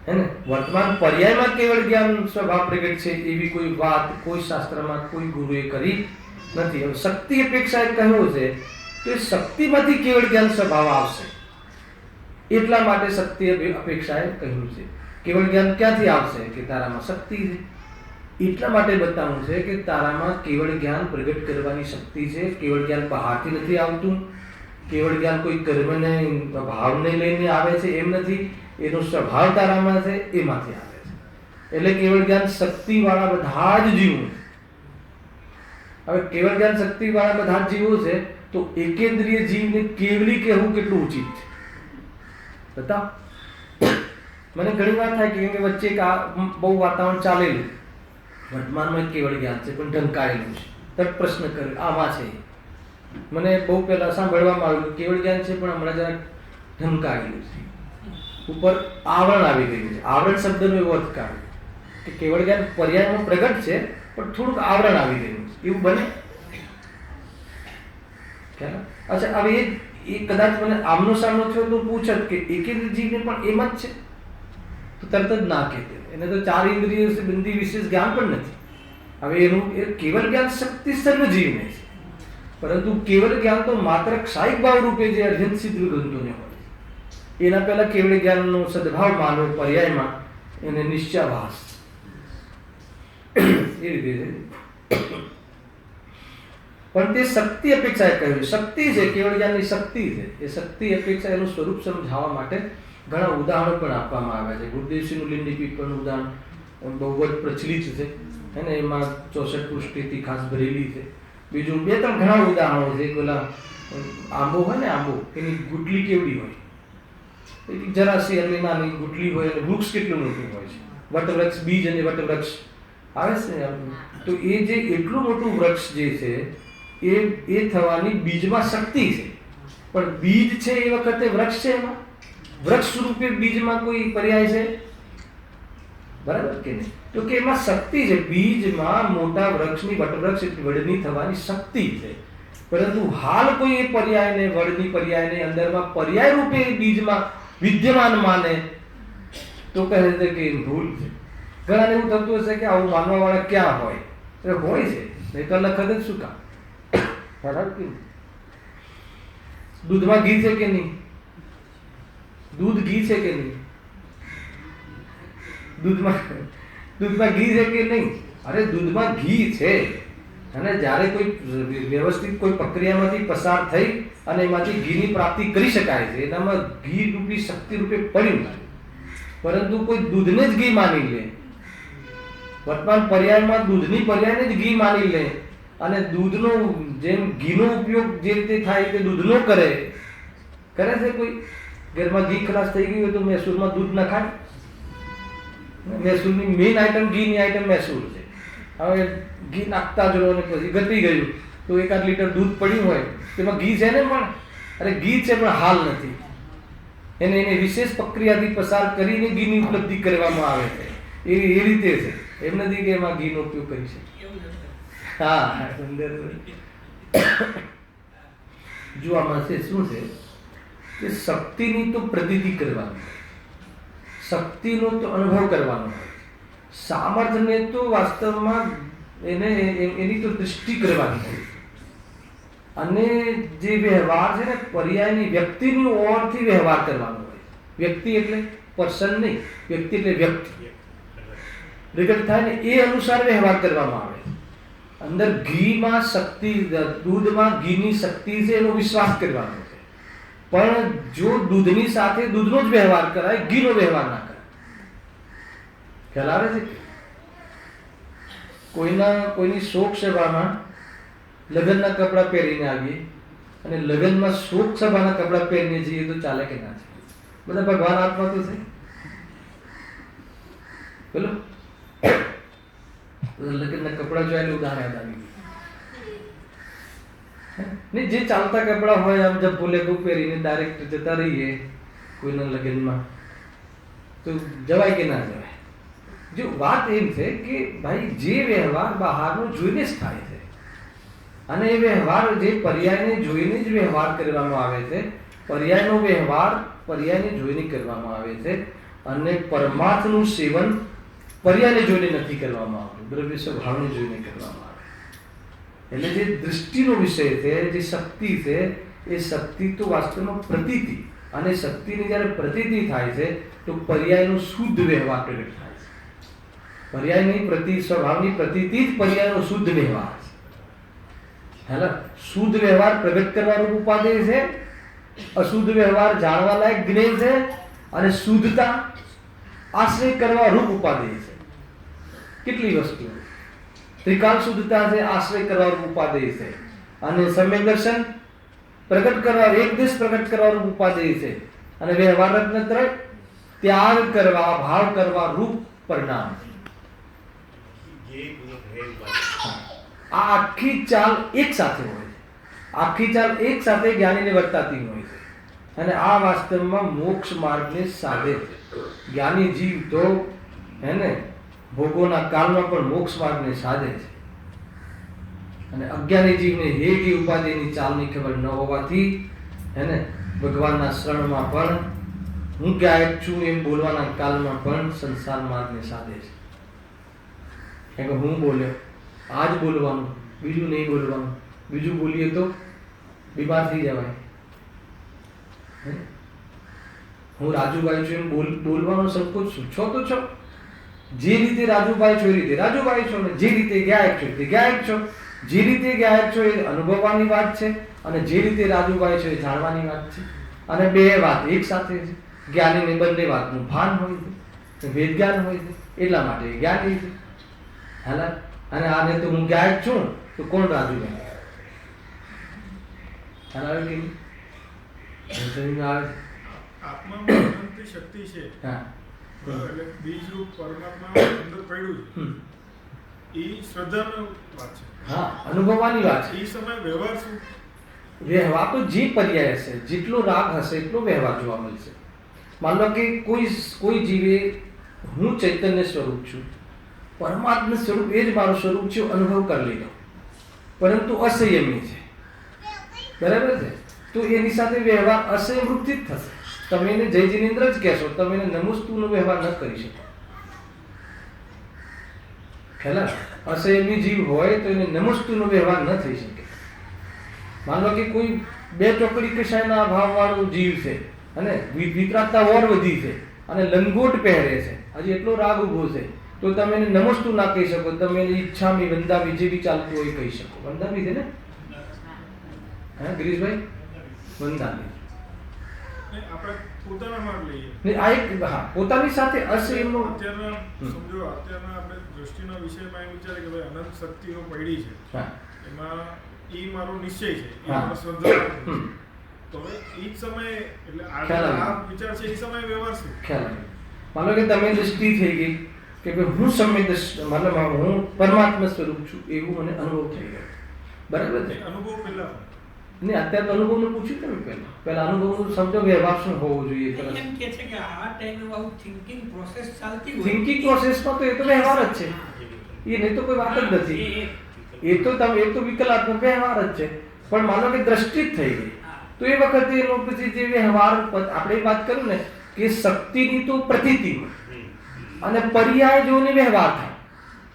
હે ને? વર્તમાન પર્યાયમાં કેવળ જ્ઞાન સ્વભાવ પ્રગટ છે એવી કોઈ વાત કોઈ શાસ્ત્રમાં કોઈ ગુરુએ કરી નથી. હવે શક્તિ અપેક્ષાએ કહ્યું છે તો એ શક્તિમાંથી કેવળ જ્ઞાન સ્વભાવ આવશે, એટલા માટે શક્તિ અપેક્ષાએ કહ્યું છે. કેવળ જ્ઞાન ક્યાંથી આવશે? કે તારામાં શક્તિ છે. એટલા માટે બતાવવું છે કે તારામાં કેવળ જ્ઞાન પ્રગટ કરવાની શક્તિ છે. કેવળ જ્ઞાન બહારથી નથી આવતું. કેવળ જ્ઞાન કોઈ કર્મને ભાવને લઈને આવે છે એમ નથી. એનો સ્વભાવ તારામાં છે, એમાંથી આવે છે. એટલે કેવળ જ્ઞાન શક્તિ વાળા બધા જ જીવો. હવે કેવળ જ્ઞાન શક્તિ વાળા બધા જ જીવો છે તો એકેન્દ્રિય જીવને કેવલી કહેવું કેટલું ઉચિત છે? બતાવ. મને ઘણી વાર થાય કે વચ્ચે બહુ વાતાવરણ ચાલેલું, વર્તમાનમાં કેવળ જ્ઞાન છે પણ ઢંકાયેલું છે. તરત પ્રશ્ન કર્યો આમાં છે. મને બહુ પહેલા સાંભળવામાં આવ્યું કેવળ જ્ઞાન છે પણ હમણાં જરા ઢંકાયેલું છે, ઉપર આવરણ આવી ગયું છે. આવરણ શબ્દનો એવો અર્થ કાઢ્યો કે કેવળ જ્ઞાન પર્યાયમાં પ્રગટ છે પણ થોડુંક આવરણ આવી ગયું છે. એવું બને? અચ્છા, હવે એ કદાચ મને આમનો સામનો થયો તો પૂછત કે એકેન્દ્રિય જીવને પણ એમ જ છે તો તરત જ ના કહેતે. એને તો 4 ઇન્દ્રિયો છે, બિંદી વિશેષ જ્ઞાન પણ નથી. હવે એનું એ કેવળ જ્ઞાન શક્તિ સર્વજીવને છે, પરંતુ કેવળ જ્ઞાન તો માત્ર ક્ષાયિક ભાવ રૂપે જે અર્જન સિદ્ધ ગ્રંથોને હોય, એના પહેલા કેવળ જ્ઞાનનો સદભાવ માનવો પર્યાયમાં એને નિશ્ચયાભાસ એ રીતે છે. પણ તે શક્તિ અપેક્ષાએ કહ્યું. શક્તિ છે, કેવળ જ્ઞાનની શક્તિ છે. એ શક્તિ અપેક્ષા એનું સ્વરૂપ સમજાવવા માટે ઘણા ઉદાહરણો પણ આપવામાં આવ્યા છે. ગુરુદેવસિંહનું લિંગદીપિક પણ ઉદાહરણ બહુ જ પ્રચલિત છે, અને એમાં 64 પૃષ્ઠથી ખાસ ભરેલી છે. બીજું 2-3 ઘણા ઉદાહરણો છે. પેલા આંબો હોય ને, આંબો એની ગુટલી કેવડી હોય, જરાસી એટલે નાની ગુટલી હોય, અને વૃક્ષ કેટલું મોટું હોય છે. વટવૃક્ષ, બીજ અને વટવૃક્ષ આવે છે ને, તો એ જે એટલું મોટું વૃક્ષ જે છે એ થવાની બીજમાં શક્તિ છે. પણ બીજ છે એ વખતે વૃક્ષ છે, એમાં વૃક્ષ રૂપે બીજમાં કોઈ પર્યાય છે? બરાબર કે નહીં? તો કે એમાં શક્તિ છે. બીજમાં મોટા વૃક્ષની વટવૃક્ષ વડની થવાની શક્તિ છે, પરંતુ હાલ કોઈ એ પર્યાયને, વડની પર્યાયને અંદરમાં પર્યાય રૂપે બીજમાં વિદ્યમાન માને તો કહે છે કે ભૂલ છે. ઘણાને એવું થતું હશે કે આવું માનવા વાળા ક્યાં હોય? હોય છે, નહીં તો લખત જ શું કામ? બરાબર કે દૂધમાં ઘી છે કે નહીં? દૂધ ઘી છે કે નહીં? દૂધમાં ઘી છે કે નહીં? અરે દૂધમાં ઘી છે, અને જ્યારે કોઈ વ્યવસ્થિત કોઈ પ્રક્રિયામાંથી પસાર થઈ અને એમાંથી ઘીની પ્રાપ્તિ કરી શકાય છે, એનામાં ઘી રૂપી શક્તિ રૂપે પડ્યું. પરંતુ કોઈ દૂધને જ ઘી માની લે, વર્તમાન પર્યાયમાં દૂધની પર્યાયને જ ઘી માની લે, અને દૂધનો જેમ ઘીનો ઉપયોગ જે રીતે થાય તે દૂધનો કરે છે. કોઈ ઘરમાં ઘી ખલાસ થઈ ગયું હોય તો મૈસૂરમાં દૂધ નખાય. મૈસૂરની મેઇન આઈટમ ઘીની આઈટમ મૈસૂર છે. હવે ઘી નાખતા જ રહો ને પછી ઘટી ગયું તો 1-8 લીટર દૂધ પડ્યું હોય તેમાં ઘી છે ને, પણ અરે ઘી છે પણ હાલ નથી. એને વિશેષ પ્રક્રિયાથી પસાર કરીને ઘીની ઉપલબ્ધિ કરવામાં આવે છે. એ રીતે છે, એમ નથી કે એમાં ઘીનો ઉપયોગ કરી શકે. હા, સુંદર. જો આમાં છે શું છે કે શક્તિની તો પ્રતીતિ કરવાની, શક્તિનો તો અનુભવ કરવાનો હોય, સામર્થ્યને તો વાસ્તવમાં એની તો દૃષ્ટિ કરવાની હોય, અને જે વ્યવહાર છે ને પર્યાયની વ્યક્તિની ઓરથી વ્યવહાર કરવાનો હોય. વ્યક્તિ એટલે પર્સન નહીં, વ્યક્તિ એટલે વ્યક્તિ પ્રગટ થાય ને એ અનુસાર વ્યવહાર કરવામાં આવે. અંદર ઘીમાં શક્તિ, દૂધમાં ઘીની શક્તિ છે એનો વિશ્વાસ કરવાનો છે. પણ જો દૂધની સાથે દૂધનો જ વ્યવહાર કરાય, ઘીનો વ્યવહાર ના કરાય. ખ્યાલ આવે છે? કોઈની શોક સભામાં લગ્નના કપડાં પહેરીને આવીએ અને લગ્નમાં શોક સભાના કપડાં પહેરીને જઈએ તો ચાલે કે ના ચાલે? બધા ભગવાન આત્મા તો છે. બોલો, લગ્નના કપડાં જોયા ઉદાહરણ યાદ આવી નહીં. જે ચાલતા કપડાં હોય, આમ જબ ભૂલે બહુ પહેરીને ડાયરેક્ટ જતા રહીએ કોઈના લગ્નમાં તો જવાય કે ના જવાય? જો વાત એમ છે કે ભાઈ જે વ્યવહાર બહારનો જોઈને જ થાય છે, અને એ વ્યવહાર જે પર્યાયને જોઈને જ વ્યવહાર કરવામાં આવે છે, પર્યાયનો વ્યવહાર પર્યાયને જોઈને કરવામાં આવે છે, અને પરમાર્થનું સેવન પર્યાયને જોઈને નથી કરવામાં આવતું, દ્રવ્ય સ્વભાવને જોઈને કરવામાં આવે. એટલે જે દૃષ્ટિનો વિષય છે, જે શક્તિ છે, એ શક્તિ તો વાસ્તવમાં પ્રતીતિ, અને શક્તિની જ્યારે પ્રતીતિ થાય છે તો પર્યાયનો શુદ્ધ વ્યવહાર પ્રગટ થાય છે. પર્યાયની સ્વભાવની પ્રતીતિ જ પર્યાયનો શુદ્ધ વ્યવહાર છે. હેલા, શુદ્ધ વ્યવહાર પ્રગટ કરવાનું ઉપાદેય છે, અશુદ્ધ વ્યવહાર જાણવા લાયક જ્ઞેય છે, અને શુદ્ધતા આશ્રય કરવા રૂપ ઉપાદેય છે. કેટલી વસ્તુઓ ત્રિકાલ શુદ્ધતા છે, આશ્રય કરવા રૂપ ઉપાદેય છે, અને સમ્યક દર્શન પ્રગટ કરવા, એક દેશ પ્રગટ કરવા રૂપ ઉપાદેય છે, અને વ્યવહાર રત્નત્રય ત્યાગ કરવા, ભાવ કરવા રૂપ પરિણામ. આ આખી ચાલ એક સાથે હોય છે, આખી ચાલ એક સાથે જ્ઞાનીને વર્તાતી હોય છે, અને આ વાસ્તવમાં મોક્ષ માર્ગને સાધે છે. જ્ઞાની જીવ તો એને ભોગોના કાળમાં પણ મોક્ષ માર્ગને સાધે છે, અને અજ્ઞાની જીવને હેગી ઉપાધિની ચાલની ખબર ન હોવાથી એને ભગવાનના શરણમાં પણ હું ગાયક છું એમ બોલવાના કાલમાં પણ સંસાર માર્ગને સાધે છે. કેમ કે હું બોલ્યો, આજ બોલવાનું, બીજું નહીં બોલવાનું, બીજું બોલીએ તો બીમાર થઈ જવાય. હું રાજુભાઈ છું એમ બોલવાનો સંકોચ છું, છો તો છો. જે રીતે રાજુભાઈ છો એ રીતે રાજુભાઈ છો, ને જે રીતે ગાયક છો એ રીતે ગાયક છો. જે રીતે ગાયક છો એ અનુભવવાની વાત છે, અને જે રીતે રાજુભાઈ છો એ જાણવાની વાત છે, અને બે વાત એક સાથે છે. જ્ઞાનીને બંને વાતનું ભાન હોય છે, વેદ જ્ઞાન હોય છે, એટલા માટે એ જ્ઞાની છે. હાલા, અને આને તો હું ગાયક છું તો કોણ રાજુભાઈ? હાલા કે આત્મામાં અનંત શક્તિ છે. હા, એટલે બીજ રૂપ પરમાત્મા અંદર પડ્યું છે, એ શ્રદ્ધાનો વાત છે. હા, અનુભવવાની વાત છે. એ સમય વ્યવહાર શું? વ્યવહાર તો જે પર્યાય હશે, જેટલો રાગ હશે એટલો વ્યવહાર જોવા મળશે. માન લો કે કોઈ જીવે હું ચૈતન્ય સ્વરૂપ છું, પરમાત્મા સ્વરૂપ એ જ મારું સ્વરૂપ છે, અનુભવ કરી લીધો, પરંતુ અસંયમી છે, બરાબર છે, તો એની સાથે વ્યવહાર અસંયમ રૂપથી જ થશે. તમે એને જય જિનેન્દ્ર જ કહેશો, તમે એને નમસ્તુનો વ્યવહાર ન કરી શકો. ખ્યાલ? અસંયમી જીવ હોય તો એને નમસ્તુનો વ્યવહાર ન થઈ શકે. માન લો કે કોઈ બે ચોકડી કશાયના ભાવવાળો જીવ છે, અને વિતરાગતા ઓર વધી છે, અને લંગોટ પહેરે છે, હજી એટલો રાગ ઉભો છે, તો તમે એને નમસ્તુ ના કહી શકો. તમે એને ઈચ્છામી વંદામી જે બી ચાલતું હોય કહી શકો. વંદામી છે ને? હા ગિરીશભાઈ, વંદામી. આપણે પોતાના માર્ગ લઈએ ને આ એક, હા, પોતાની સાથે અસંયમનો અત્યારના સમજો, અત્યારના આપણે દ્રષ્ટિના વિષયમાં એમ વિચારે કે ભાઈ અનંત શક્તિઓ પડી છે, હા, એમાં એ મારો નિશ્ચય છે, એ હા. મારો શ્રદ્ધા છે. તો હવે એ જ સમયે એટલે ખ્યાલ આ આવ્યો. વિચાર છે, એ સમયે વ્યવહાર શું? ખ્યાલ આવ્યો. માનો કે તમે દૃષ્ટિ થઈ ગઈ કે ભાઈ હું મતલબ હું પરમાત્મા સ્વરૂપ છું એવું મને અનુભવ થઈ ગયો, બરાબર છે એ અનુભવ પહેલા ને? અત્યારે અનુભવનું પૂછ્યું તમે પહેલા અનુભવનું સમજો વ્યવહાર શું હોવો જોઈએ. એમ કે છે કે આ ટાઈમે આવું થિંકિંગ પ્રોસેસ ચાલતી હોય, થિંકિંગ પ્રોસેસમાં તો એ તો વ્યવહાર જ છે, એ નહીં તો કોઈ વાત જ નથી. એ તો વિકલાત્મક વ્યવહાર જ છે. પણ માનો કે દ્રષ્ટિ જ થઈ ગઈ, તો એ વખતે એનો પછી જે વ્યવહાર આપણે વાત કર્યું ને કે શક્તિની તો પ્રતીતિ હોય, અને પર્યાય જોઈને વ્યવહાર થાય,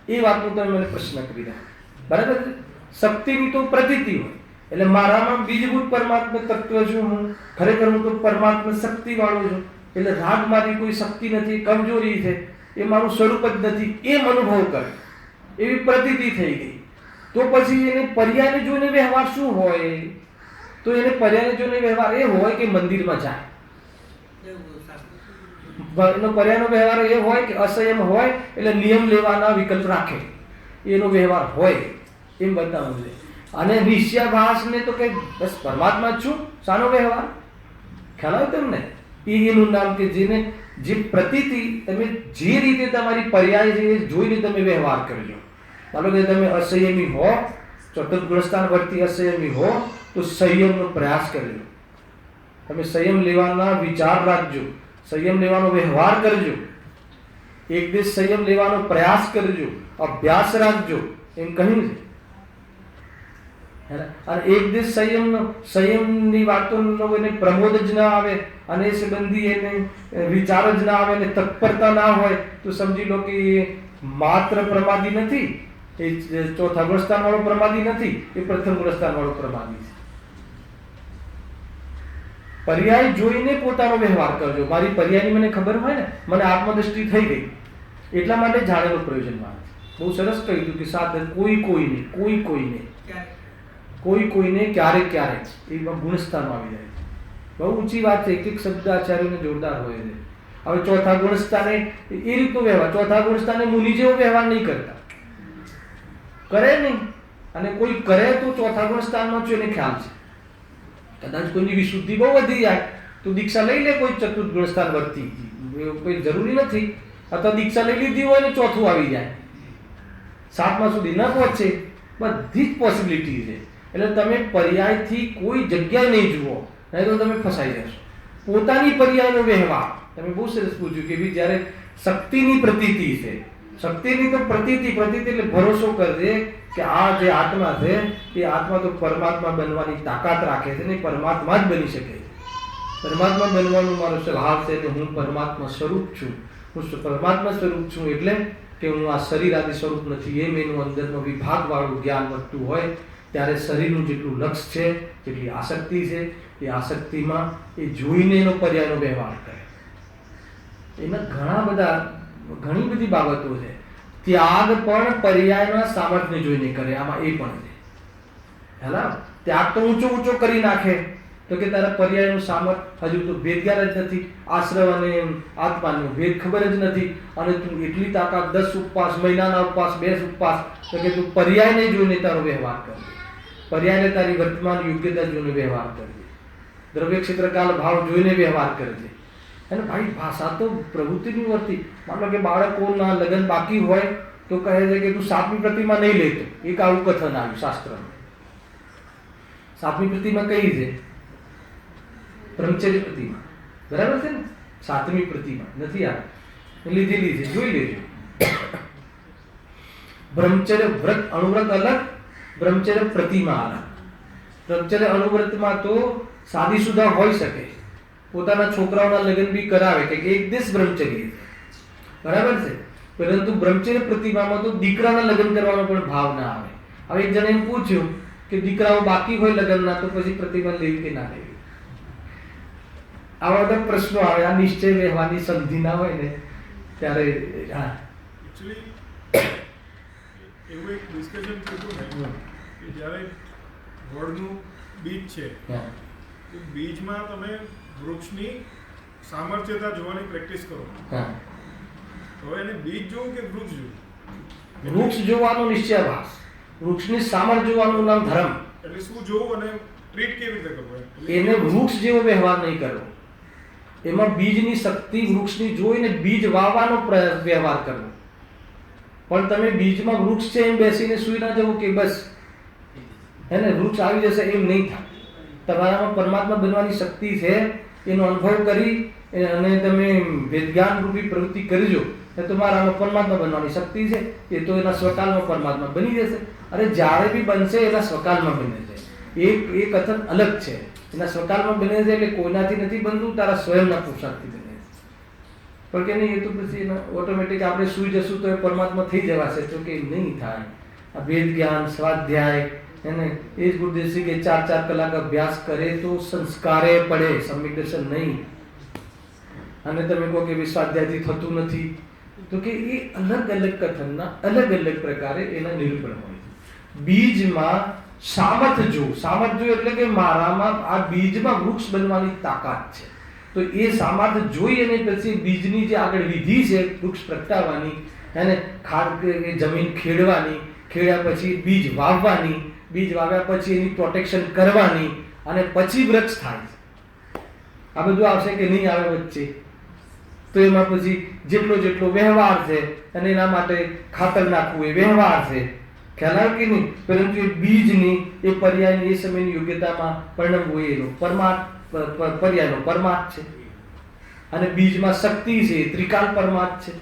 એ વાતનો તમે મને પ્રશ્ન કરી રહ્યા, બરાબર છે? શક્તિની તો પ્રતીતિ હોય, એટલે મારામાં બીજભૂત પરમાત્મા તત્વ છું હું, ખરેખર હું તો પરમાત્મા શક્તિ વાળો છું, એટલે રાગ મારી કોઈ શક્તિ નથી, કમજોરી છે, એ મારું સ્વરૂપ જ નથી, એમ અનુભવ કરે, એવી પ્રતીતિ થઈ ગઈ. તો પછી એને પર્યાયને જોઈને વ્યવહાર શું હોય? તો એને પર્યાયને જોઈને વ્યવહાર એ હોય કે મંદિરમાં જાય. એનો પર્યાયનો વ્યવહાર એ હોય કે અસંયમ હોય, એટલે નિયમ લેવાના વિકલ્પ રાખે, એનો વ્યવહાર હોય એમ બતાવવું છે. અને નિશ્ચયાભાસને તો કે બસ પરમાત્મા જ છું, શાનો વ્યવહાર? ખ્યાલ આવે તમને? એનું નામ કે જેને જે પ્રતીતિ તમે જે રીતે તમારી પર્યાય છે એ જોઈને તમે વ્યવહાર કરજો. માનો કે તમે અસંયમી હો, ચતુર્ગુણસ્થાન વર્તી અસંયમી હો, તો સંયમનો પ્રયાસ કરજો. તમે સંયમ લેવાના વિચાર રાખજો, સંયમ લેવાનો વ્યવહાર કરજો, એક દિવસ સંયમ લેવાનો પ્રયાસ કરજો, અભ્યાસ રાખજો, એમ કહ્યું છે. અને એક દિવસ સંયમની વાતોનો એને પ્રમોદ જ ના આવે અને એ સંબંધી એને વિચાર જ ના આવે અને તત્પરતા ના હોય તો સમજી લો કે એ માત્ર પ્રમાદી નથી, એ ચોથા ગુણસ્થાન વાળો પ્રમાદી નથી, એ પ્રથમ ગુણસ્થાન વાળો પ્રમાદી છે. પર્યાય જોઈને પોતાનો વ્યવહાર કરજો. મારી પર્યાયની મને ખબર હોય ને, મને આત્મદ્રષ્ટિ થઈ ગઈ એટલા માટે જાણેલો પ્રયોજનમાં બહુ સરસ કહ્યું હતું કે સાધન કોઈ કોઈને ક્યારેક ક્યારેક એમાં ગુણસ્થાનમાં આવી જાય છે. બહુ ઊંચી વાત છે. એક એક શબ્દ આચાર્યને જોરદાર હોય છે. હવે ચોથા ગુણસ્થાને એ રીતનો વ્યવહાર, ચોથા ગુણસ્થાને મુનિ જેવો વ્યવહાર નહીં કરતા, કરે નહીં. અને કોઈ કરે તો ચોથા ગુણસ્થાનમાં છે એને ખ્યાલ છે. કદાચ કોઈની વિશુદ્ધિ બહુ વધી જાય તો દીક્ષા લઈ લે કોઈ ચતુર્થ ગુણસ્થાન વર્તી, કોઈ જરૂરી નથી. અથવા દીક્ષા લઈ લીધી હોય ને ચોથું આવી જાય, 7મા સુધી ન પહોંચે, બધી જ પોસિબિલિટી છે. એટલે તમે પર્યાયથી કોઈ જગ્યાએ નહીં જુઓ, નહીં તો તમે ફસાઈ જશો. પોતાની પર્યાયનો વ્યવહાર. તમે બહુ સરસ પૂછ્યું કે ભાઈ જ્યારે શક્તિની પ્રતીતિ છે, શક્તિની તો પ્રતીતિ એટલે ભરોસો કરજે કે આ જે આત્મા છે એ આત્મા તો પરમાત્મા બનવાની તાકાત રાખે છે ને પરમાત્મા જ બની શકે છે. પરમાત્મા બનવાનું મારો સ્વભાવ છે કે હું પરમાત્મા સ્વરૂપ છું. હું પરમાત્મા સ્વરૂપ છું એટલે કે હું આ શરીર આદિ સ્વરૂપ નથી. એમ એનું અંદરનો વિભાગવાળું જ્ઞાન વધતું હોય ત્યારે શરીરનું જેટલું લક્ષ છે, જેટલી આસક્તિ છે, એ આસક્તિમાં એ જોઈને એનો પર્યાયનો વ્યવહાર કરે. એમાં ઘણી બધી બાબતો છે. ત્યાગ પણ પર્યાયના સામર્થ્યને જોઈને કરે. આમાં એ પણ છે. હેલા ત્યાગ તો ઊંચો કરી નાખે તો કે તારા પર્યાયનું સામર્થ્ય હજુ તો ભેદ જ્ઞાન જ નથી, આશ્રવ અને આત્માનો ભેદ ખબર જ નથી, અને તું એટલી તાકાત 10 ઉપવાસ, મહિનાના ઉપવાસ, 2 ઉપવાસ, તો કે તું પર્યાયને જોઈને તારો વ્યવહાર કરજે. પર્યાયને તારી વર્તમાન યોગ્યતા જોઈને વ્યવહાર કરજે. દ્રવ્ય ક્ષેત્રકાલ ભાવ જોઈને વ્યવહાર કરજે. અને ભાઈ ભાષા તો પ્રવૃત્તિની વર્તી. માનો કે બાળકોના લગ્ન બાકી હોય તો કહે છે કે તું 7મી પ્રતિમા નહીં લેતો. એક આવું કથન આવ્યું શાસ્ત્રમાં. 7મી પ્રતિમા કઈ છે? બ્રહ્મચર્ય પ્રતિમા. બરાબર છે ને? 7મી પ્રતિમા નથી આ લીધેલી છે, જોઈ લેજો. બ્રહ્મચર્ય વ્રત અણુવ્રત અલગ, બ્રહ્મચર્ય પ્રતિમા અલગ. બ્રહ્મચર્ય અણુવ્રતમાં તો શાદીશુદા હોઈ શકે, પોતાના છોકરાઓના લગ્ન બી કરાવે કે એક દિવસ બ્રહ્મચર્ય છે, બરાબર છે. પરંતુ બ્રહ્મચર્ય પ્રતિમામાં તો દીકરાના લગ્ન કરવાનો પણ ભાવ ના આવે. હવે એક જણે એમ પૂછ્યું કે દીકરાઓ બાકી હોય લગ્નના તો પછી પ્રતિમા લેવી કે ના લેવી? આવા બધા પ્રશ્નો આવે. આ નિશ્ચય રહેવાની સંધિ ના હોય ને ત્યારે એકચ્યુઅલી એવું એક ડિસ્કશન થયું ને કે જ્યારે વડનું બીજ છે, તો બીજમાં તમે વૃક્ષની સામર્થ્યતા જોવાની પ્રેક્ટિસ કરો. હવે એને બીજ જોવું કે વૃક્ષ જોવું? વૃક્ષ જોવાનો નિશ્ચયાભાસ, વૃક્ષની સામર્થ્ય જોવાનું નામ ધર્મ. એટલે શું જોવું અને ટ્રીટ કેવી રીતે કરવું? એને વૃક્ષ જેવો વ્યવહાર નહીં કરવો. એમાં બીજની શક્તિ વૃક્ષની જોઈને બીજ વાવવાનો વ્યવહાર કરવો. પણ તમે બીજમાં વૃક્ષ છે એમ બેસીને સુઈ ના જવું કે બસ એને વૃક્ષ આવી જશે, એમ નહીં થાય. તમારામાં પરમાત્મા બનવાની શક્તિ છે, એનો અનુભવ કરી અને તમે વિજ્ઞાન રૂપી પ્રવૃત્તિ કરજો તો તમારામાં પરમાત્મા બનવાની શક્તિ છે. એ તો એના સ્વકાલમાં પરમાત્મા બની જશે. અરે જ્યારે બી બનશે એના સ્વકાલમાં બને છે. એ કથન અલગ છે. એના સ્વકાલમાં બને છે એટલે કોઈનાથી નથી બનતું, તારા સ્વયંના પુરુષાર્થથી બને છે. પણ કે નહીં, એ તો પછી એના ઓટોમેટિક આપણે સુઈ જશું તો એ પરમાત્મા થઈ જવાશે. તો કે નહીં થાય. આ વેદ જ્ઞાન, સ્વાધ્યાય એને એ જ ગુરુદેવ કે 4 કલાક અભ્યાસ કરે તો સંસ્કારે પડે, સમ્યક દર્શન નહીં. અને તમે કહો કે સ્વાધ્યાયથી થતું નથી, તો કે એ અલગ અલગ કથનના અલગ અલગ પ્રકારે એના નિરૂપણ હોય. બીજમાં સામર્થ્ય જો એટલે કે મારામાં આ બીજમાં વૃક્ષ બનવાની તાકાત છે, તો એ સામર્થ્ય જોઈ અને પછી બીજની જે આગળ વિધિ છે વૃક્ષ પ્રગટાવવાની, એને જમીન ખેડવાની, ખેડ્યા પછી બીજ વાવવાની, બીજ વાવ્યા પછી એની પ્રોટેક્શન કરવાની, અને પછી વૃક્ષ થાય. આ બધું આવશે કે નહીં આવે વચ્ચે? તો એમાં પછી જેટલો વ્યવહાર છે અને એના માટે ખાતર નાખવું એ વ્યવહાર છે, ખ્યાલ આવે કે નહીં? પરંતુ એ બીજની એ પર્યાયની એ સમયની યોગ્યતામાં પરિણમવું એનો પર્યાયનો પરમાર્થ છે. અને બીજમાં શક્તિ છે, ત્રિકાલ પરમાર્થ છે.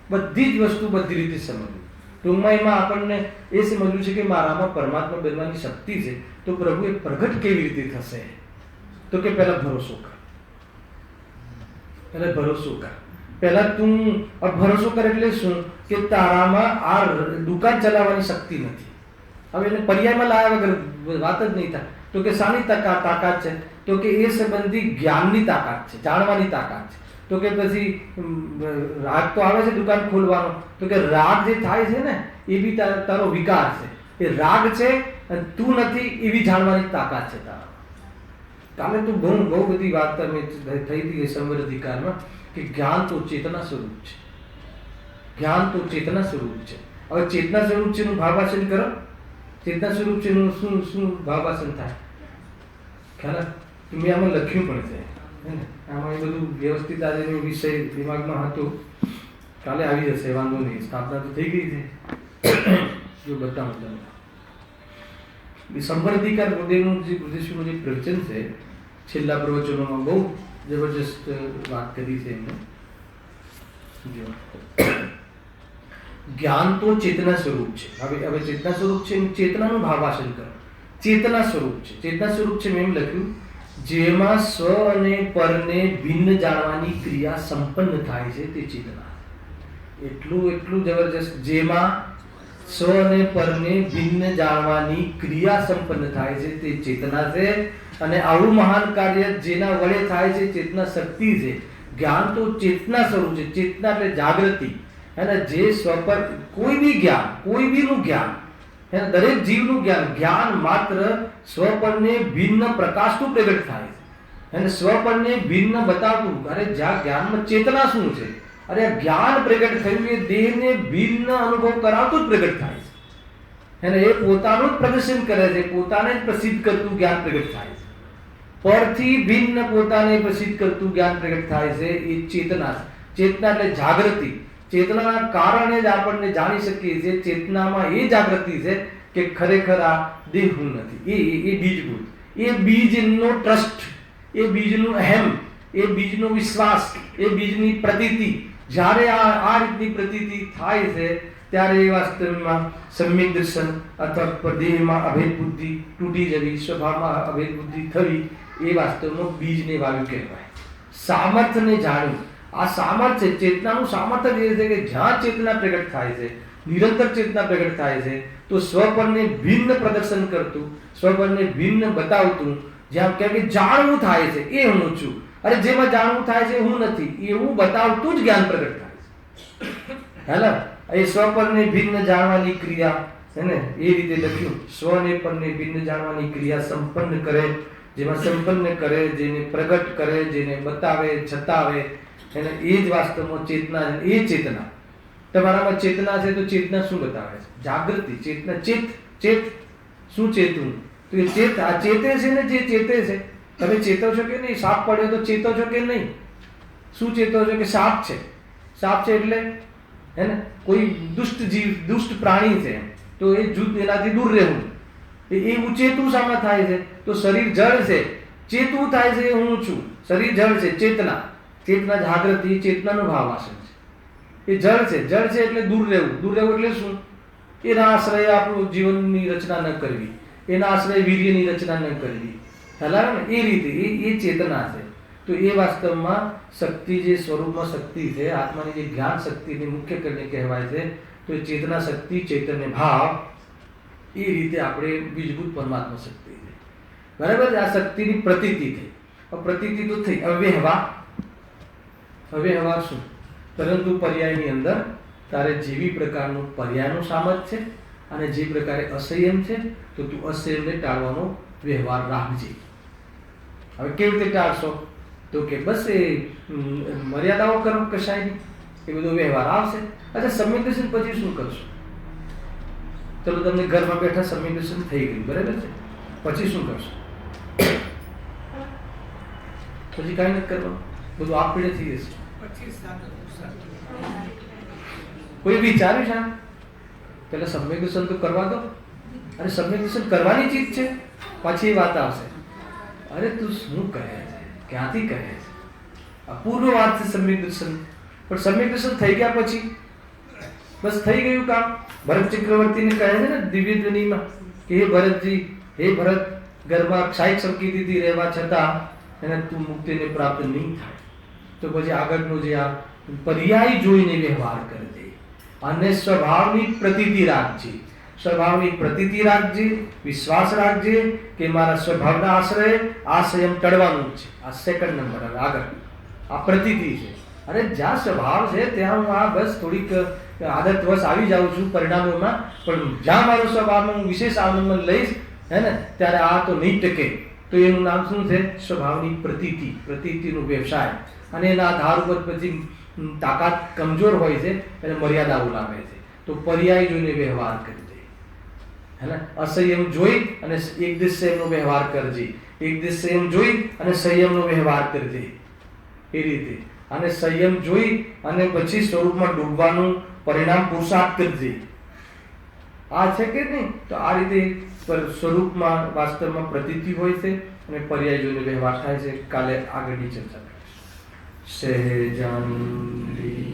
બધી જ વસ્તુ બધી રીતે સમજવું. ટૂંકમાં એમાં આપણને એ સમજવું છે કે મારામાં પરમાત્મા બનવાની શક્તિ છે, તો પ્રભુ એ પ્રગટ કેવી રીતે થશે? તો કે પહેલા ભરોસો કર, પહેલા ભરોસો કર. પહેલા તું ભરોસો કર એટલે શું? કે તારામાં આ દુકાન ચલાવવાની શક્તિ નથી. હવે એને પર્યાયમાં લાવ્યા વગર વાત જ નહીં થાય. તો કે શાની તાકાત છે? તો કે એ સંબંધી જ્ઞાનની તાકાત છે, જાણવાની તાકાત છે. તો કે પછી રાગ તો આવે છે દુકાન ખોલવાનો, તો કે રાગ જે થાય છે ને એ બી તારો વિકાર છે. એ રાગ છે અને તું નથી એવી જાણવાની તાકાત છે તારા. કાલે તો બહુ બધી વાત તમે થઈ હતી એ સંવર અધિકારમાં કે જ્ઞાન તો ચેતના સ્વરૂપ છે, જ્ઞાન તો ચેતના સ્વરૂપ છે. હવે ચેતના સ્વરૂપ છે નું ભાવાસન કરો. ચેતના સ્વરૂપ છે નું શું ભાવાસન થાય? ખ્યાલ? મેં આમાં લખ્યું પણ છે, આમાં એ બધું વ્યવસ્થિત આજેનો વિષય દિમાગમાં હતો. કાલે આવી જશે, વાંધો નહીં. સ્થાપના તો થઈ ગઈ છે. જો બતાવું તમને સંવર્ધિકાર હૃદયનું જે પ્રદેશનું જે પ્રવચન છે, છેલ્લા પ્રવચનોમાં બહુ જબરજસ્ત વાત કરી છે એમને. જો જ્ઞાન તો ચેતના સ્વરૂપ છે. હવે ચેતના સ્વરૂપ છે, ચેતનાનું ભાવાસન કરો. ચેતના સ્વરૂપ છે, ચેતના સ્વરૂપ છે મેં એમ લખ્યું જેમાં સ્વ અને પરને ભિન્ન જાણવાની ક્રિયા સંપન્ન થાય છે તે ચેતના. એટલું જબરજસ્ત. જેમાં સ્વ અને પરને ભિન્ન જાણવાની ક્રિયા સંપન્ન થાય છે તે ચેતના છે. અને આવું મહાન કાર્ય જેના વડે થાય છે ચેતના શક્તિ છે. જ્ઞાન તો ચેતના સ્વરૂપ છે. ચેતના એટલે જાગૃતિ. અને જે સ્વ પર કોઈ બી જ્ઞાન, કોઈ બીનું જ્ઞાન, દરેક જીવનું જ્ઞાન, જ્ઞાન માત્ર સ્વપરને ભિન્ન પ્રકાશનું પ્રગટ થાય છે અને સ્વપરને ભિન્ન બતાવતું. અરે જ્યાં જ્ઞાનમાં ચેતના શું છે? અરે જ્ઞાન પ્રગટ થયું એ દેહને ભિન્ન અનુભવ કરાવતું જ પ્રગટ થાય છે અને એ પોતાનું જ પ્રદર્શન કરે છે, પોતાને જ પ્રસિદ્ધ કરતું જ્ઞાન પ્રગટ થાય છે. પરથી ભિન્ન પોતાને પ્રસિદ્ધ કરતું જ્ઞાન પ્રગટ થાય છે એ ચેતના છે. ચેતના એટલે જાગૃતિ. ચેતનાના કારણે જ આપણને જાણી શકીએ છીએ. ચેતનામાં એ જાગૃતિ છે કે ખરેખર આ દેહ હું નથી. એ બીજભૂત, એ બીજનો ટ્રસ્ટ, એ બીજનું અહેમ, એ બીજનો વિશ્વાસ, એ બીજની પ્રતીતિ. જ્યારે આ રીતની પ્રતીતિ થાય છે ત્યારે એ વાસ્તવમાં સમ્યક દર્શન અથવા દેહમાં અભેદ બુદ્ધિ તૂટી જવી, સ્વભાવમાં અભેદ બુદ્ધિ થવી, એ વાસ્તવમાં બીજને વાવ્યું કહેવાય. સામર્થ્યને જાણ્યું. આ સામર્થ્ય, ચેતનાનું સામર્થ્ય એ છે કે જ્યાં ચેતના પ્રગટ થાય છે, નિરંતર ચેતના પ્રગટ થાય છે, તો સ્વપરને ભિન્ન પ્રદર્શન કરતું, સ્વપરને ભિન્ન બતાવતું, જ્યાં કે જાણવું થાય છે એ હું છું. અરે જેમાં જાણવું થાય છે હું નથી એવું બતાવતું જ જ્ઞાન પ્રગટ થાય છે. હેલો, એ સ્વપરને ભિન્ન જાણવાની ક્રિયા છે ને એ રીતે લખ્યું. સ્વને પરને ભિન્ન જાણવાની ક્રિયા સંપન્ન કરે, જેમાં સંપન્ન કરે, જેને પ્રગટ કરે, જેને બતાવે, છતાવે, એને એ જ વાસ્તવમાં ચેતના. એ ચેતના તમારામાં ચેતના છે તો ચેતના શું બતાવે છે? જાગૃતિ. ચેતના ચેત શું ચેતવું? તો એ ચેત આ ચેતે છે ને, જે ચેતે છે. તમે ચેતો છો કે નહીં? સાપ પડ્યો તો ચેતો છો કે નહીં? શું ચેતો છો? કે સાપ છે. સાપ છે એટલે હે ને કોઈ દુષ્ટ જીવ, દુષ્ટ પ્રાણી છે, તો એ જૂથ એનાથી દૂર રહેવું. એ ઉચેતું શામાં થાય છે? તો શરીર જળ છે, ચેતું થાય છે હું છું. શરીર જળ છે, ચેતના. ચેતના જાગૃતિ, ચેતનાનું ભાવાસન છે. એ જળ છે, જળ છે એટલે દૂર રહેવું. દૂર રહેવું એટલે શું? એના આશ્રય આપણું જીવનની રચના ન કરવી, એના આશ્રય વીર્યની રચના ન કરવી. ખ્યાલ ને? એ રીતે એ ચેતના છે. તો એ વાસ્તવમાં શક્તિ, જે સ્વરૂપમાં શક્તિ છે, આત્માની જે જ્ઞાન શક્તિને મુખ્ય કરીને કહેવાય છે, તો એ ચેતના શક્તિ, ચૈતન્ય ભાવ, એ રીતે આપણે બીજભૂત પરમાત્મા શક્તિ છે. બરાબર? આ શક્તિની પ્રતીતિ થઈ. પ્રતીતિ તો થઈ. વ્યવહાર શું? પરંતુ પર્યાયની અંદર તારે જેવી પ્રકારનું પર્યાયનું સામર્થ્ય છે અને જે પ્રકારે અસંયમ છે, તો તું અસંયમને ટાળવાનો વ્યવહાર રાખજે. હવે કેવી રીતે ટાળશો? તો કે બસ એ મર્યાદાઓ કરો કશાયની, એ બધો વ્યવહાર આવશે. અચ્છા, સમ્યક દર્શન પછી શું કરશો? ચલો, તમને ઘરમાં બેઠા સમ્યક દર્શન થઈ ગયું, બરાબર છે? પછી શું કરશો? પછી કાંઈ નથી કરવાનું, બધું આપીડે થઈ જશે. કોઈ વિચાર્યું છે પેલા સમ્યક દર્શન તો કરવા દો. અરે સમ્યક દર્શન કરવાની ચીજ છે. પછી એ વાત આવશે, અરે તું શું કહે છે, ક્યાંથી કહે છે? અપૂર્વ વાત છે સમ્યક દર્શન. પણ સમ્યક દર્શન થઈ ગયા પછી બસ થઈ ગયું કામ. ભરત ચક્રવર્તીને કહે છે ને દિવ્ય ધ્વનિમાં કે હે ભરતજી, હે ભરત, ઘરમાં ક્ષાયક સંકેતિથી રહેવા છતાં એને તું મુક્તિને પ્રાપ્ત નહીં થાય. તો પછી આગળનું જે આ પર્યાય જોઈને વ્યવહાર કરજે અને સ્વભાવની પ્રતીતિ રાખજે. સ્વભાવની પ્રતીતિ રાખજે, વિશ્વાસ રાખજે કે મારા સ્વભાવના આશ્રય આ સંયમ ટળવાનું જ છે. આ સેકન્ડ નંબર આગળ આ પ્રતીતિ છે. અને જ્યાં સ્વભાવ છે ત્યાં હું આ બસ થોડીક આદતવશ આવી જાઉં છું પરિણામોમાં, પણ જ્યાં મારો સ્વભાવનો હું વિશેષ આનંદ લઈશ હે ને ત્યારે આ તો નહીં ટકે. તો એનું નામ શું છે? સ્વભાવની પ્રતીતિ, પ્રતીતિનો વ્યવસાય. અને એના આધાર ઉપર પછી તાકાત કમજોર હોય છે એને મર્યાદાઓ લાવે છે. તો પર્યાય જોઈને વ્યવહાર કરજે હે ને. અસંયમ જોઈ અને એકદિશ સંયમનો વ્યવહાર કરજે, એકદિશ સંયમ જોઈ અને સંયમનો વ્યવહાર કરજે એ રીતે. અને સંયમ જોઈ અને પછી સ્વરૂપમાં ડૂબવાનું પરિણામ પુરુષાર્થ કરજે. આ છે કે નહીં? તો આ રીતે સ્વરૂપમાં વાસ્તવમાં પ્રતીતિ હોય છે અને પર્યાય જોઈને વ્યવહાર થાય છે. કાલે આગળની ચર્ચા કરીશું. સહેજાનંદી